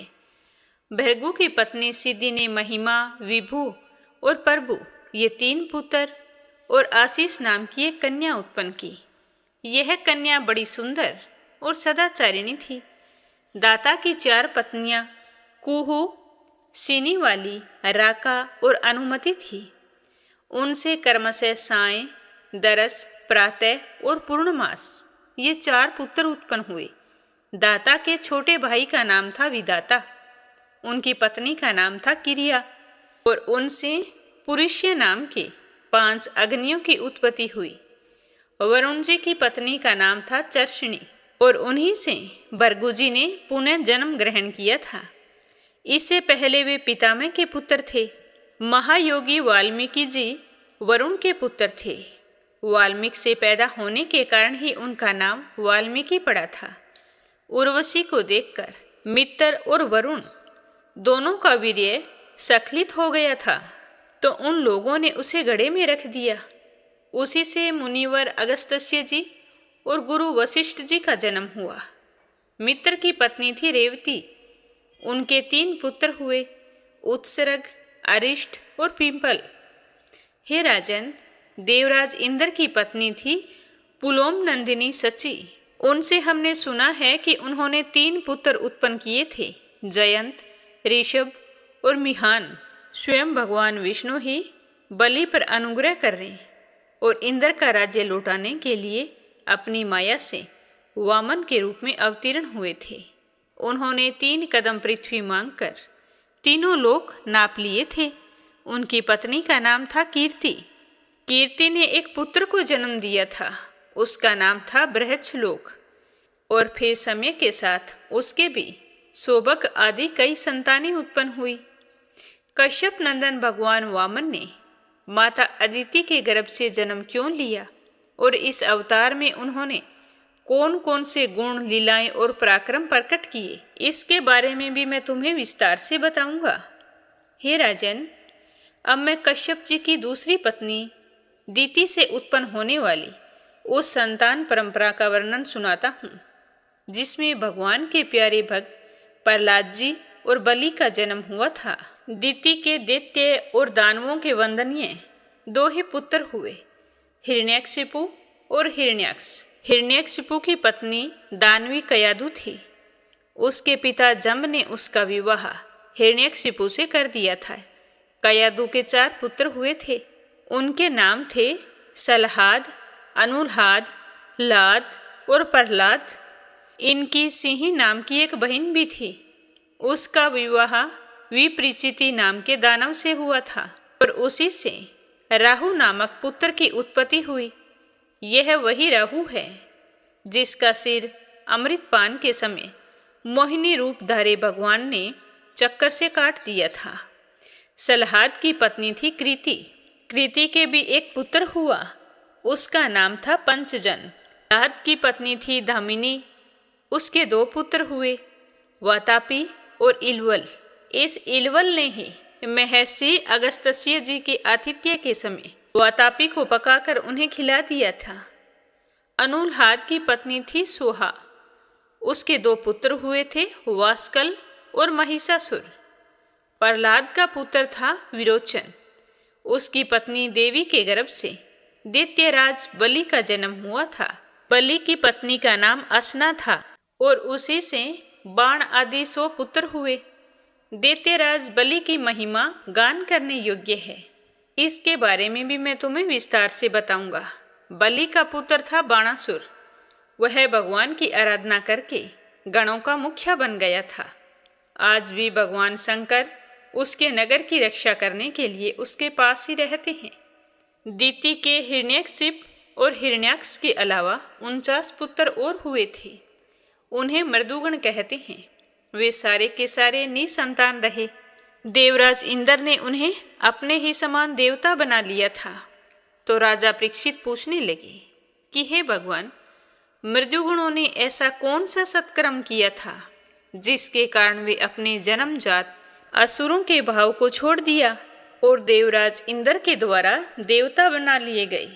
भृगु की पत्नी सिद्धि ने महिमा, विभु और प्रभु ये 3 पुत्र और आशीष नाम की एक कन्या उत्पन्न की। यह कन्या बड़ी सुंदर और सदाचारिणी थी। दाता की 4 पत्नियां कुहू, सीनी वाली, राका और अनुमति थी। उनसे कर्मशः साय, दरस, प्रातः और पूर्णमास ये 4 पुत्र उत्पन्न हुए। दाता के छोटे भाई का नाम था विदाता, उनकी पत्नी का नाम था किरिया और उनसे पुरुष्य नाम के 5 अग्नियों की उत्पत्ति हुई। वरुण जी की पत्नी का नाम था चर्षणी और उन्हीं से भृगु ने पुनः जन्म ग्रहण किया था। इससे पहले वे पितामह के पुत्र थे। महायोगी वाल्मीकि जी वरुण के पुत्र थे। वाल्मीकि से पैदा होने के कारण ही उनका नाम वाल्मीकि पड़ा था। उर्वशी को देखकर मित्र और वरुण दोनों का वीर्य स्खलित हो गया था, तो उन लोगों ने उसे घड़े में रख दिया। उसी से मुनिवर अगस्त्य जी और गुरु वशिष्ठ जी का जन्म हुआ। मित्र की पत्नी थी रेवती। उनके 3 पुत्र हुए, उत्सर्ग, अरिष्ट और पिंपल। हे राजन, देवराज इंद्र की पत्नी थी पुलोम नंदिनी सची। उनसे हमने सुना है कि उन्होंने 3 पुत्र उत्पन्न किए थे, जयंत, ऋषभ और मिहान। स्वयं भगवान विष्णु ही बलि पर अनुग्रह करने और इंद्र का राज्य लौटाने के लिए अपनी माया से वामन के रूप में अवतीर्ण हुए थे। उन्होंने 3 कदम पृथ्वी मांगकर तीनों लोक नाप लिए थे। उनकी पत्नी का नाम था कीर्ति। कीर्ति ने एक पुत्र को जन्म दिया था, उसका नाम था बृहच्छलोक। और फिर समय के साथ उसके भी शोभक आदि कई संतानें उत्पन्न हुई। कश्यप नंदन भगवान वामन ने माता अदिति के गर्भ से जन्म क्यों लिया और इस अवतार में उन्होंने कौन कौन से गुण, लीलाएं और पराक्रम प्रकट किए, इसके बारे में भी मैं तुम्हें विस्तार से बताऊंगा। हे राजन, अब मैं कश्यप जी की दूसरी पत्नी दीति से उत्पन्न होने वाली उस संतान परंपरा का वर्णन सुनाता हूँ, जिसमें भगवान के प्यारे भक्त प्रहलाद जी और बलि का जन्म हुआ था। दीति के दैत्य और दानवों के वंदनीय 2 ही पुत्र हुए, हिरण्यकशिपु और हिरण्याक्ष। हिरण्यकशिपु की पत्नी दानवी कयादु थी। उसके पिता जम्ब ने उसका विवाह हिरण्यकशिपु से कर दिया था। कयादु के 4 पुत्र हुए थे। उनके नाम थे सलहाद, अनुल्हाद, लाद और प्रहलाद। इनकी सिंही नाम की एक बहन भी थी। उसका विवाह विपरीचिति नाम के दानव से हुआ था और उसी से राहु नामक पुत्र की उत्पत्ति हुई। यह वही राहु है जिसका सिर अमृतपान के समय मोहिनी रूपधारी भगवान ने चक्कर से काट दिया था। सलहाद की पत्नी थी कृति। कृति के भी एक पुत्र हुआ, उसका नाम था पंचजन। सलहाद की पत्नी थी धामिनी, उसके 2 पुत्र हुए, वातापी और इलवल। इस इलवल ने ही महर्षि अगस्त्य जी के आतिथ्य के समय वातापी को पकाकर उन्हें खिला दिया था। अनुल्हाद की पत्नी थी सोहा, उसके 2 पुत्र हुए थे, वास्कल और महिषासुर। प्रहलाद का पुत्र था विरोचन, उसकी पत्नी देवी के गर्भ से दैत्यराज बलि का जन्म हुआ था। बलि की पत्नी का नाम असना था और उसी से बाण आदि 100 पुत्र हुए। दैत्यराज बलि की महिमा गान करने योग्य है, इसके बारे में भी मैं तुम्हें विस्तार से बताऊंगा। बलि का पुत्र था बाणासुर। वह भगवान की आराधना करके गणों का मुखिया बन गया था। आज भी भगवान शंकर उसके नगर की रक्षा करने के लिए उसके पास ही रहते हैं। दीति के हिरण्यकशिप और हिरण्याक्ष के अलावा 49 पुत्र और हुए थे। उन्हें मृदुगण कहते हैं। वे सारे के सारे निसंतान रहे। देवराज इंद्र ने उन्हें अपने ही समान देवता बना लिया था। तो राजा परीक्षित पूछने लगे कि हे भगवान, मृदुगणों ने ऐसा कौन सा सत्कर्म किया था जिसके कारण वे अपने जन्मजात असुरों के भाव को छोड़ दिया और देवराज इंद्र के द्वारा देवता बना लिए गए।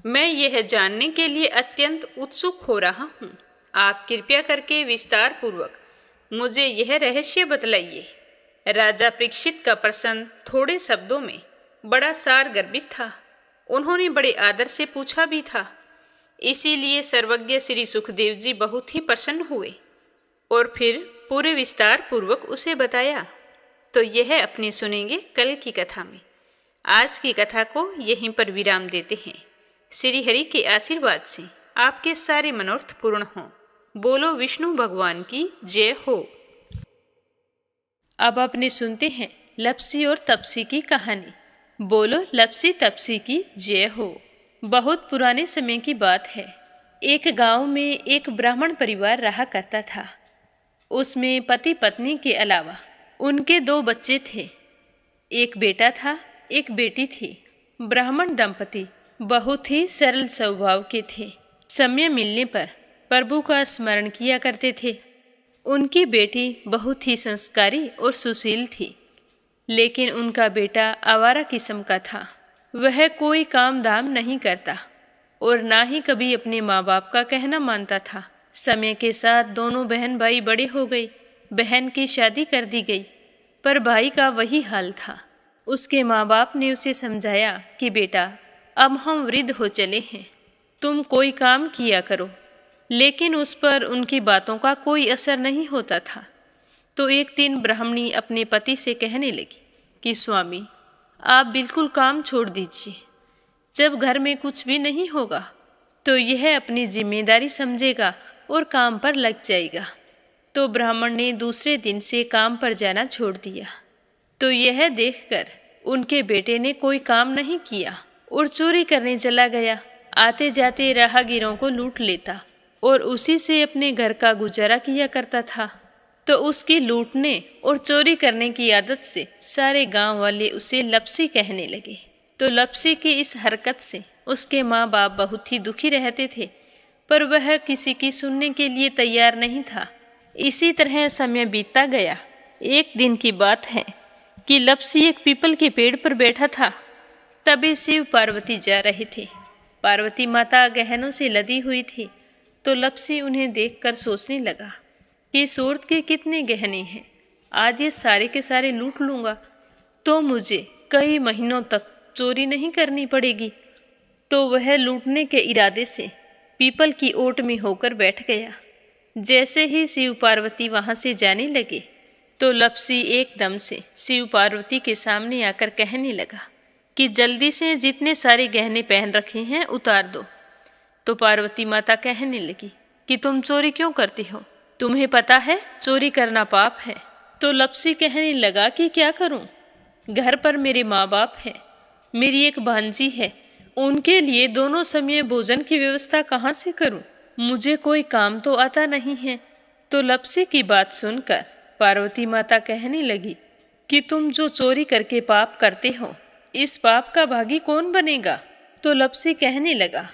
मैं यह जानने के लिए अत्यंत उत्सुक हो रहा हूँ। आप कृपया करके विस्तार पूर्वक मुझे यह रहस्य बतलाइए। राजा परीक्षित का प्रश्न थोड़े शब्दों में बड़ा सार गर्भित था। उन्होंने बड़े आदर से पूछा भी था, इसीलिए सर्वज्ञ श्री सुखदेव जी बहुत ही प्रसन्न हुए और फिर पूरे विस्तार पूर्वक उसे बताया। तो यह अपने सुनेंगे कल की कथा में। आज की कथा को यहीं पर विराम देते हैं। श्री हरि के आशीर्वाद से आपके सारे मनोरथ पूर्ण हों। बोलो विष्णु भगवान की जय हो। अब अपने सुनते हैं लप्सी और तपसी की कहानी। बोलो लप्सी तपसी की जय हो। बहुत पुराने समय की बात है। एक गांव में एक ब्राह्मण परिवार रहा करता था। उसमें पति पत्नी के अलावा उनके 2 बच्चे थे। एक बेटा था, एक बेटी थी। ब्राह्मण दंपति बहुत ही सरल स्वभाव के थे। समय मिलने पर प्रभु का स्मरण किया करते थे। उनकी बेटी बहुत ही संस्कारी और सुशील थी, लेकिन उनका बेटा आवारा किस्म का था। वह कोई काम धाम नहीं करता और ना ही कभी अपने माँ बाप का कहना मानता था। समय के साथ दोनों बहन भाई बड़े हो गए। बहन की शादी कर दी गई, पर भाई का वही हाल था। उसके माँ बाप ने उसे समझाया कि बेटा, अब हम वृद्ध हो चले हैं, तुम कोई काम किया करो, लेकिन उस पर उनकी बातों का कोई असर नहीं होता था। तो एक दिन ब्राह्मणी अपने पति से कहने लगी कि स्वामी, आप बिल्कुल काम छोड़ दीजिए। जब घर में कुछ भी नहीं होगा तो यह अपनी जिम्मेदारी समझेगा और काम पर लग जाएगा। तो ब्राह्मण ने दूसरे दिन से काम पर जाना छोड़ दिया। तो यह देखकर उनके बेटे ने कोई काम नहीं किया और चोरी करने चला गया। आते जाते राहगीरों को लूट लेता और उसी से अपने घर का गुजारा किया करता था। तो उसकी लूटने और चोरी करने की आदत से सारे गांव वाले उसे लप्सी कहने लगे। तो लप्सी की इस हरकत से उसके माँ बाप बहुत ही दुखी रहते थे, पर वह किसी की सुनने के लिए तैयार नहीं था। इसी तरह समय बीतता गया। एक दिन की बात है कि लप्सी एक पीपल के पेड़ पर बैठा था। तभी शिव पार्वती जा रहे थे। पार्वती माता गहनों से लदी हुई थी। तो लप्सी उन्हें देखकर सोचने लगा कि सूरत के कितने गहने हैं, आज ये सारे के सारे लूट लूँगा तो मुझे कई महीनों तक चोरी नहीं करनी पड़ेगी। तो वह लूटने के इरादे से पीपल की ओट में होकर बैठ गया। जैसे ही शिव पार्वती वहाँ से जाने लगे तो लप्सी एकदम से शिव पार्वती के सामने आकर कहने लगा कि जल्दी से जितने सारे गहने पहन रखे हैं उतार दो। तो पार्वती माता कहने लगी कि तुम चोरी क्यों करती हो, तुम्हें पता है चोरी करना पाप है। तो लप्सी कहने लगा कि क्या करूं, घर पर मेरे माँ बाप हैं, मेरी एक भांजी है, उनके लिए दोनों समय भोजन की व्यवस्था कहाँ से करूं? मुझे कोई काम तो आता नहीं है। तो लप्सी की बात सुनकर पार्वती माता कहने लगी कि तुम जो चोरी करके पाप करते हो, इस पाप का भागी कौन बनेगा? तो लप्सी कहने लगा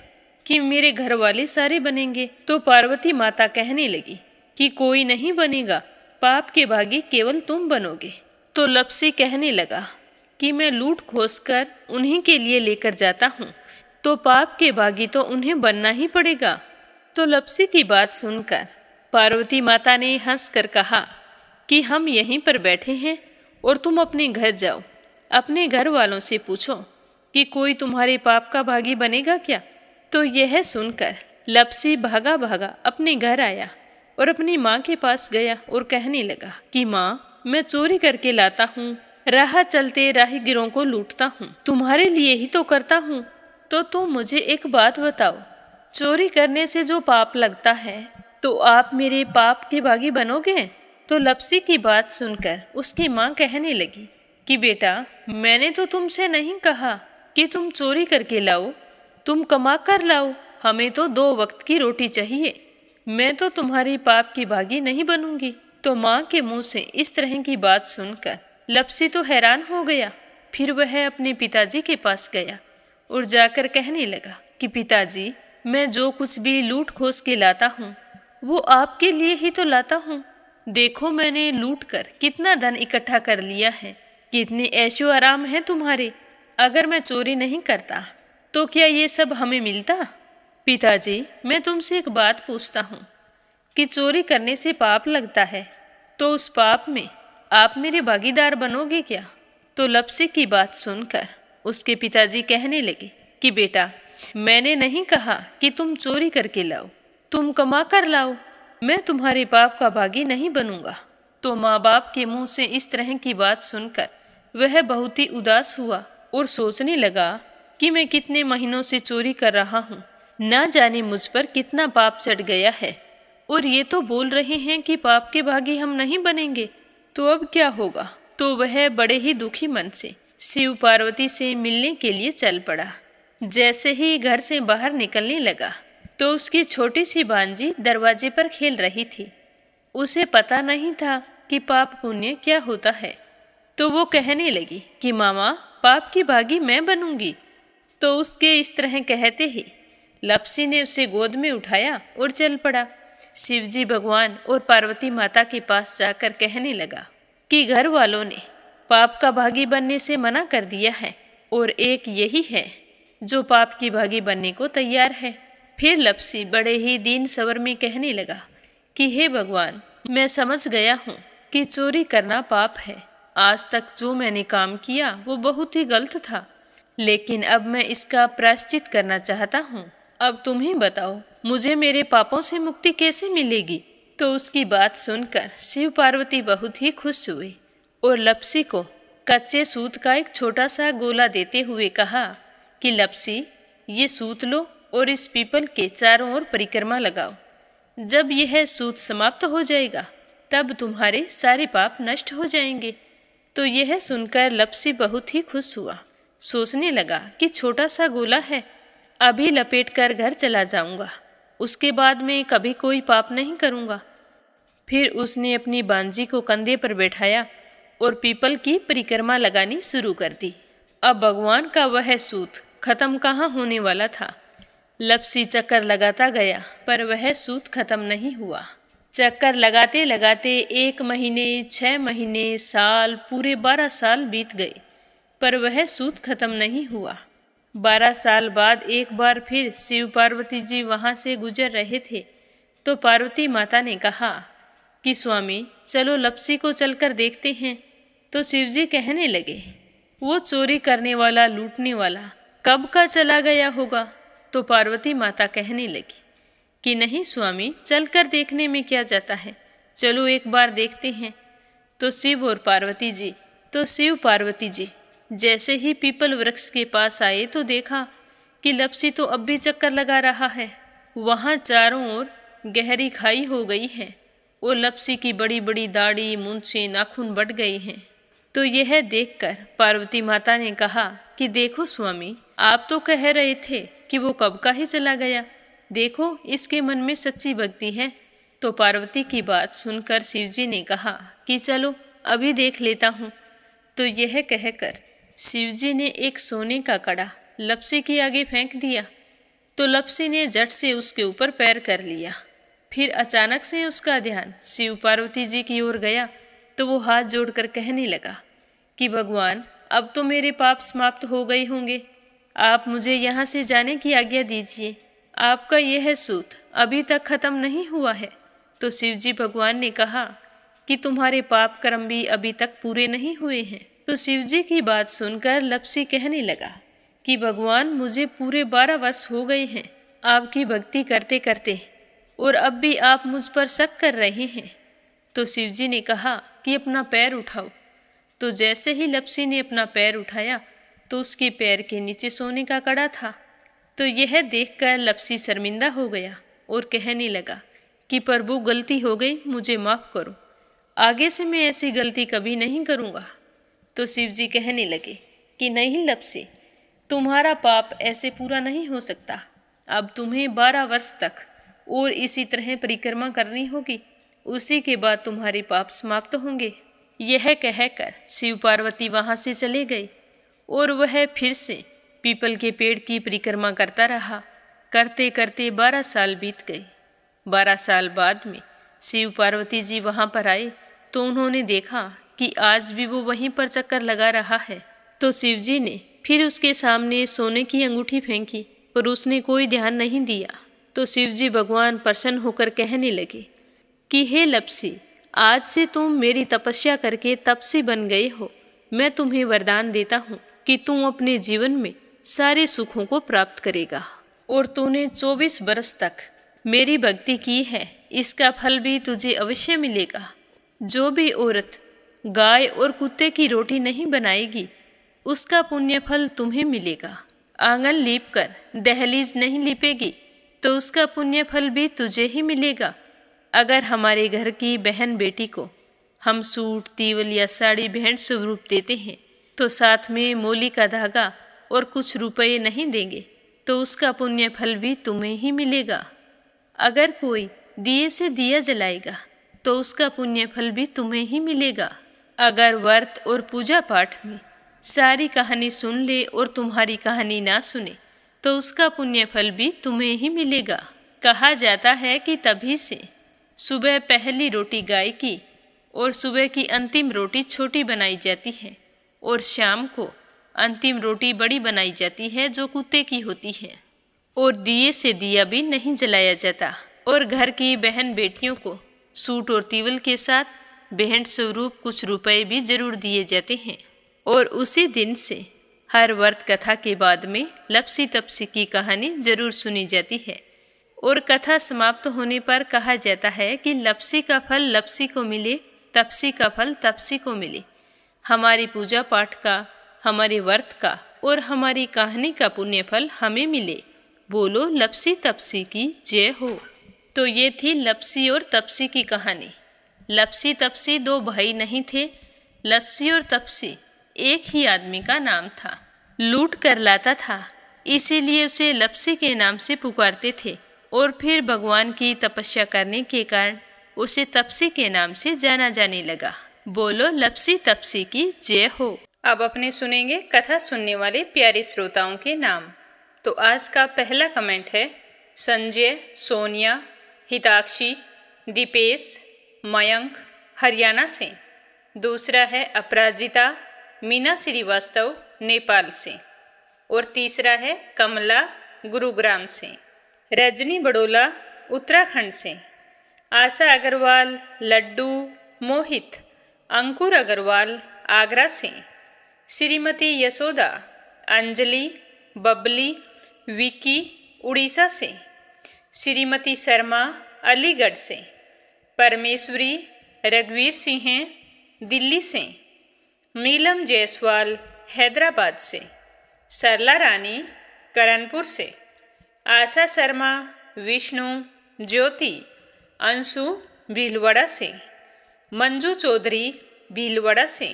कि मेरे घर वाले सारे बनेंगे। तो पार्वती माता कहने लगी कि कोई नहीं बनेगा, पाप के भागी केवल तुम बनोगे। तो लप्सी कहने लगा कि मैं लूट खोस कर उन्हीं के लिए लेकर जाता हूँ, तो पाप के भागी तो उन्हें बनना ही पड़ेगा। तो लप्सी की बात सुनकर पार्वती माता ने हंसकर कहा कि हम यहीं पर बैठे हैं और तुम अपने घर जाओ, अपने घर वालों से पूछो कि कोई तुम्हारे पाप का भागी बनेगा क्या? तो यह सुनकर लप्सी भागा भागा अपने घर आया और अपनी माँ के पास गया और कहने लगा कि माँ, मैं चोरी करके लाता हूँ, राह चलते राहगीरों को लूटता हूँ, तुम्हारे लिए ही तो करता हूँ। तो तुम मुझे एक बात बताओ, चोरी करने से जो पाप लगता है, तो आप मेरे पाप के भागी बनोगे? तो लप्सी की बात सुनकर उसकी माँ कहने लगी कि बेटा, मैंने तो तुमसे नहीं कहा कि तुम चोरी करके लाओ, तुम कमा कर लाओ, हमें तो 2 वक्त की रोटी चाहिए, मैं तो तुम्हारी पाप की भागी नहीं बनूंगी। तो माँ के मुंह से इस तरह की बात सुनकर लप्सी तो हैरान हो गया। फिर वह अपने पिताजी के पास गया और जाकर कहने लगा कि पिताजी, मैं जो कुछ भी लूट खोस के लाता हूँ, वो आपके लिए ही तो लाता हूँ। देखो, मैंने लूट कर कितना धन इकट्ठा कर लिया है, कितने ऐशो आराम है तुम्हारे। अगर मैं चोरी नहीं करता तो क्या ये सब हमें मिलता? पिताजी, मैं तुमसे एक बात पूछता हूँ कि चोरी करने से पाप लगता है, तो उस पाप में आप मेरे भागीदार बनोगे क्या? तो लप्सी की बात सुनकर उसके पिताजी कहने लगे कि बेटा, मैंने नहीं कहा कि तुम चोरी करके लाओ, तुम कमा कर लाओ, मैं तुम्हारे पाप का भागी नहीं बनूंगा। तो माँ बाप के मुंह से इस तरह की बात सुनकर वह बहुत ही उदास हुआ और सोचने लगा कि मैं कितने महीनों से चोरी कर रहा हूँ, ना जाने मुझ पर कितना पाप चढ़ गया है, और ये तो बोल रहे हैं कि पाप के भागी हम नहीं बनेंगे, तो अब क्या होगा? तो वह बड़े ही दुखी मन से शिव पार्वती से मिलने के लिए चल पड़ा। जैसे ही घर से बाहर निकलने लगा तो उसकी छोटी सी भांजी दरवाजे पर खेल रही थी। उसे पता नहीं था कि पाप पुण्य क्या होता है, तो वो कहने लगी कि मामा, पाप की भागी मैं बनूंगी। तो उसके इस तरह कहते ही लप्सी ने उसे गोद में उठाया और चल पड़ा। शिवजी भगवान और पार्वती माता के पास जाकर कहने लगा कि घर वालों ने पाप का भागी बनने से मना कर दिया है और एक यही है जो पाप की भागी बनने को तैयार है। फिर लप्सी बड़े ही दीन स्वर में कहने लगा कि हे भगवान, मैं समझ गया हूँ कि चोरी करना पाप है। आज तक जो मैंने काम किया वो बहुत ही गलत था, लेकिन अब मैं इसका प्रायश्चित करना चाहता हूँ। अब तुम ही बताओ, मुझे मेरे पापों से मुक्ति कैसे मिलेगी? तो उसकी बात सुनकर शिव पार्वती बहुत ही खुश हुए और लप्सी को कच्चे सूत का एक छोटा सा गोला देते हुए कहा कि लप्सी, ये सूत लो और इस पीपल के चारों ओर परिक्रमा लगाओ। जब यह सूत समाप्त हो जाएगा तब तुम्हारे सारे पाप नष्ट हो जाएंगे। तो यह सुनकर लप्सी बहुत ही खुश हुआ। सोचने लगा कि छोटा सा गोला है, अभी लपेट कर घर चला जाऊंगा, उसके बाद में कभी कोई पाप नहीं करूंगा। फिर उसने अपनी बांजी को कंधे पर बैठाया और पीपल की परिक्रमा लगानी शुरू कर दी। अब भगवान का वह सूत खत्म कहाँ होने वाला था। लप्सी चक्कर लगाता गया पर वह सूत खत्म नहीं हुआ। चक्कर लगाते लगाते 1 महीने, 6 महीने, साल, पूरे 12 साल बीत गए, पर वह सूत खत्म नहीं हुआ। 12 साल बाद एक बार फिर शिव पार्वती जी वहाँ से गुजर रहे थे, तो पार्वती माता ने कहा कि स्वामी, चलो लप्सी को चलकर देखते हैं। तो शिवजी कहने लगे, वो चोरी करने वाला, लूटने वाला कब का चला गया होगा? तो पार्वती माता कहने लगी कि नहीं स्वामी, चलकर देखने में क्या जाता है, चलो एक बार देखते हैं। तो शिव पार्वती जी जैसे ही पीपल वृक्ष के पास आए तो देखा कि लप्सी तो अब भी चक्कर लगा रहा है। वहाँ चारों ओर गहरी खाई हो गई है और लप्सी की बड़ी बड़ी दाढ़ी, मूंछें, नाखून बढ़ गए हैं। तो यह देखकर पार्वती माता ने कहा कि देखो स्वामी, आप तो कह रहे थे कि वो कब का ही चला गया, देखो इसके मन में सच्ची भक्ति है। तो पार्वती की बात सुनकर शिवजी ने कहा कि चलो अभी देख लेता हूँ। तो यह कहकर शिवजी ने एक सोने का कड़ा लपसी के आगे फेंक दिया। तो लपसी ने झट से उसके ऊपर पैर कर लिया। फिर अचानक से उसका ध्यान शिव पार्वती जी की ओर गया। तो वो हाथ जोड़कर कहने लगा कि भगवान, अब तो मेरे पाप समाप्त हो गए होंगे, आप मुझे यहाँ से जाने की आज्ञा दीजिए। आपका यह सूत अभी तक खत्म नहीं हुआ है। तो शिवजी भगवान ने कहा कि तुम्हारे पाप कर्म भी अभी तक पूरे नहीं हुए हैं। तो शिवजी की बात सुनकर लपसी कहने लगा कि भगवान, मुझे पूरे 12 वर्ष हो गए हैं आपकी भक्ति करते करते, और अब भी आप मुझ पर शक कर रहे हैं। तो शिवजी ने कहा कि अपना पैर उठाओ। तो जैसे ही लपसी ने अपना पैर उठाया तो उसके पैर के नीचे सोने का कड़ा था। तो यह देखकर लपसी शर्मिंदा हो गया और कहने लगा कि प्रभु, गलती हो गई, मुझे माफ़ करो, आगे से मैं ऐसी गलती कभी नहीं करूँगा। तो शिवजी कहने लगे कि नहीं लपसी, तुम्हारा पाप ऐसे पूरा नहीं हो सकता। अब तुम्हें 12 वर्ष तक और इसी तरह परिक्रमा करनी होगी, उसी के बाद तुम्हारे पाप समाप्त होंगे। यह कहकर शिव पार्वती वहाँ से चले गए और वह फिर से पीपल के पेड़ की परिक्रमा करता रहा। करते करते 12 साल बीत गए। 12 साल बाद में शिव पार्वती जी वहाँ पर आए तो उन्होंने देखा कि आज भी वो वहीं पर चक्कर लगा रहा है। तो शिव जी ने फिर उसके सामने सोने की अंगूठी फेंकी, पर उसने कोई ध्यान नहीं दिया। तो शिव जी भगवान प्रसन्न होकर कहने लगे कि हे लपसी, आज से तुम मेरी तपस्या करके तपसी बन गए हो। मैं तुम्हें वरदान देता हूँ कि तुम अपने जीवन में सारे सुखों को प्राप्त करेगा। और तूने 24 बरस तक मेरी भक्ति की है, इसका फल भी तुझे अवश्य मिलेगा। जो भी औरत गाय और कुत्ते की रोटी नहीं बनाएगी, उसका पुण्य फल तुम्हें मिलेगा। आंगन लीप कर दहलीज नहीं लीपेगी, तो उसका पुण्य फल भी तुझे ही मिलेगा। अगर हमारे घर की बहन बेटी को हम सूट, तीवल या साड़ी भेंट स्वरूप देते हैं, तो साथ में मोली का धागा और कुछ रुपए नहीं देंगे, तो उसका पुण्य फल भी तुम्हें ही मिलेगा। अगर कोई दिए से दिया जलाएगा, तो उसका पुण्य फल भी तुम्हें ही मिलेगा। अगर व्रत और पूजा पाठ में सारी कहानी सुन ले और तुम्हारी कहानी ना सुने, तो उसका पुण्य फल भी तुम्हें ही मिलेगा। कहा जाता है कि तभी से सुबह पहली रोटी गाय की और सुबह की अंतिम रोटी छोटी बनाई जाती है, और शाम को अंतिम रोटी बड़ी बनाई जाती है जो कुत्ते की होती है। और दिए से दिया भी नहीं जलाया जाता। और घर की बहन बेटियों को सूट और तीवल के साथ भेंट स्वरूप कुछ रुपए भी जरूर दिए जाते हैं। और उसी दिन से हर व्रत कथा के बाद में लपसी तपसी की कहानी जरूर सुनी जाती है। और कथा समाप्त होने पर कहा जाता है कि लपसी का फल लपसी को मिले, तपसी का फल तपसी को मिले। हमारी पूजा पाठ का, हमारे व्रत का और हमारी कहानी का पुण्य फल हमें मिले। बोलो लपसी तपसी की जय हो। तो ये थी लपसी और तपसी की कहानी। लपसी तपसी 2 भाई नहीं थे। लपसी और तपसी एक ही आदमी का नाम था। लूट कर लाता था, इसीलिए उसे लपसी के नाम से पुकारते थे। और फिर भगवान की तपस्या करने के कारण उसे तपसी के नाम से जाना जाने लगा। बोलो लपसी तपसी की जय हो। अब अपने सुनेंगे कथा सुनने वाले प्यारे श्रोताओं के नाम। तो आज का पहला कमेंट है संजय, सोनिया, हिताक्षी, दीपेश, मयंक, हरियाणा से। दूसरा है अपराजिता, मीना श्रीवास्तव, नेपाल से। और तीसरा है कमला, गुरुग्राम से। रजनी बड़ोला, उत्तराखंड से। आशा अग्रवाल, लड्डू, मोहित, अंकुर अग्रवाल, आगरा से। श्रीमती यशोदा, अंजलि, बबली, विकी, उड़ीसा से। श्रीमती शर्मा, अलीगढ़ से। परमेश्वरी, रघुवीर सिंह, दिल्ली से। नीलम जायसवाल, हैदराबाद से। सरला रानी, करणपुर से। आशा शर्मा, विष्णु, ज्योति, अंशु, भीलवाड़ा से। मंजू चौधरी, भीलवाड़ा से।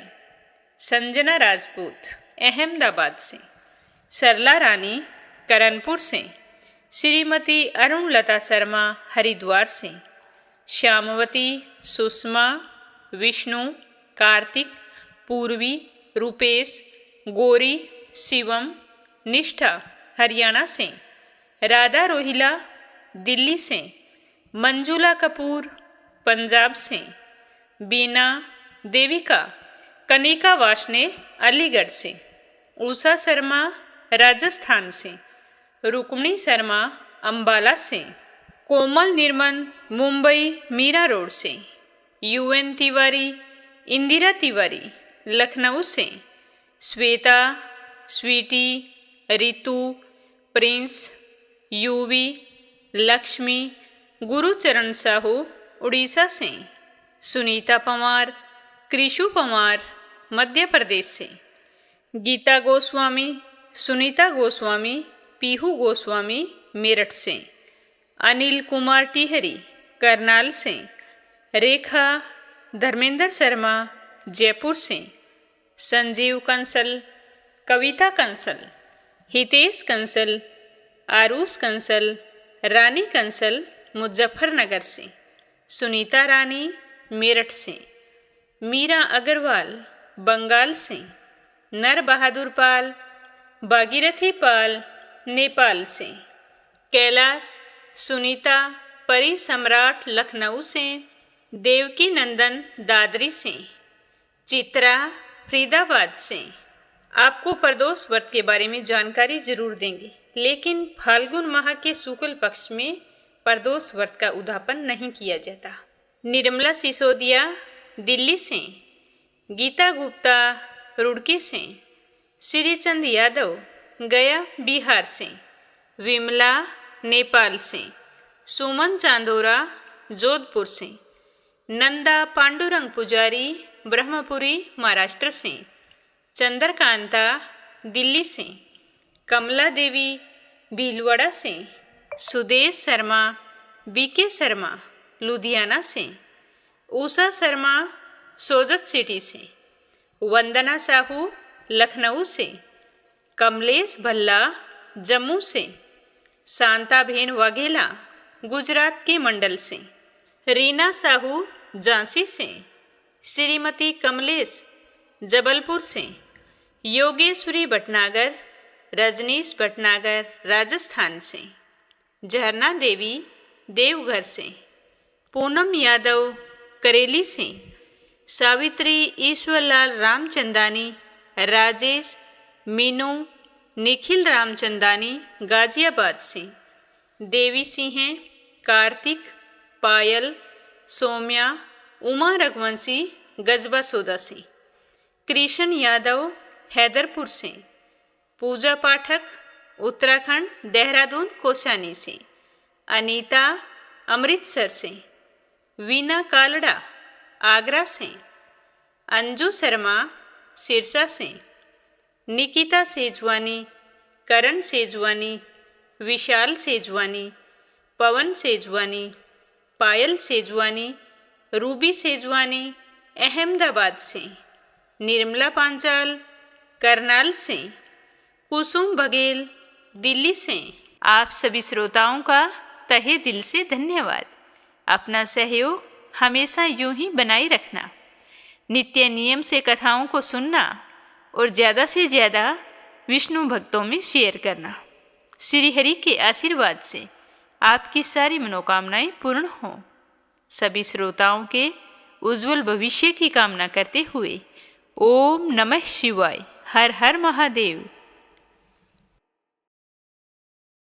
संजना राजपूत अहमदाबाद से, सरला रानी करणपुर से, श्रीमती अरुणलता शर्मा हरिद्वार से, श्यामवती, सुषमा, विष्णु, कार्तिक, पूर्वी, रूपेश, गौरी, शिवम, निष्ठा हरियाणा से, राधा रोहिला दिल्ली से, मंजुला कपूर पंजाब से, बीना, देविका, कनिका वाशने अलीगढ़ से, उषा शर्मा राजस्थान से, रुक्मिणी शर्मा अंबाला से, कोमल निर्मल मुंबई मीरा रोड से, यूएन तिवारी, इंदिरा तिवारी लखनऊ से, श्वेता, स्वीटी, रितु, प्रिंस, यूवी, लक्ष्मी, गुरुचरण साहू उड़ीसा से, सुनीता पवार, कृषु पवार मध्य प्रदेश से, गीता गोस्वामी, सुनीता गोस्वामी, पीहू गोस्वामी मेरठ से, अनिल कुमार टिहरी करनाल से, रेखा धर्मेंद्र शर्मा जयपुर से, संजीव कंसल, कविता कंसल, हितेश कंसल, आरूस कंसल, रानी कंसल मुजफ्फरनगर से, सुनीता रानी मेरठ से, मीरा अग्रवाल बंगाल से, नर बहादुर पाल, भागीरथी पाल नेपाल से, कैलाश, सुनीता, परी सम्राट लखनऊ से, देवकी नंदन दादरी से, चित्रा फरीदाबाद से। आपको प्रदोष व्रत के बारे में जानकारी जरूर देंगे, लेकिन फाल्गुन माह के शुक्ल पक्ष में प्रदोष व्रत का उद्यापन नहीं किया जाता। निर्मला सिसोदिया दिल्ली से, गीता गुप्ता रुड़की से, श्रीचंद यादव गया बिहार से, विमला नेपाल से, सुमन चांदोरा जोधपुर से, नंदा पांडुरंग पुजारी ब्रह्मपुरी महाराष्ट्र से, चंद्रकांता दिल्ली से, कमला देवी भीलवाड़ा से, सुदेश शर्मा बीके शर्मा लुधियाना से, उषा शर्मा सोजत सिटी से, वंदना साहू लखनऊ से, कमलेश भल्ला जम्मू से, शांताबेन वाघेला गुजरात के मंडल से, रीना साहू झांसी से, श्रीमती कमलेश जबलपुर से, योगेश्वरी भटनागर रजनीश भटनागर राजस्थान से, झरना देवी देवघर से, पूनम यादव करेली से, सावित्री ईश्वरलाल रामचंदानी राजेश, मीनू निखिल रामचंदानी गाजियाबाद से, देवी सिंह कार्तिक, पायल, सौम्या, उमा रघुवंशी गजबा सौदा से, कृष्ण यादव हैदरपुर से, पूजा पाठक उत्तराखंड देहरादून कोसानी से, अनीता अमृतसर से, वीना कालड़ा आगरा से, अंजू शर्मा सिरसा से, निकिता सेजवानी, करण सेजवानी, विशाल सेजवानी, पवन सेजवानी, पायल सेजवानी, रूबी सेजवानी अहमदाबाद से, निर्मला पांचाल करनाल से, कुसुम बघेल दिल्ली से। आप सभी श्रोताओं का तहे दिल से धन्यवाद। अपना सहयोग हमेशा यूं ही बनाए रखना, नित्य नियम से कथाओं को सुनना और ज़्यादा से ज़्यादा विष्णु भक्तों में शेयर करना। श्री हरि के आशीर्वाद से आपकी सारी मनोकामनाएं पूर्ण हों। सभी श्रोताओं के उज्जवल भविष्य की कामना करते हुए ओम नमः शिवाय, हर हर महादेव।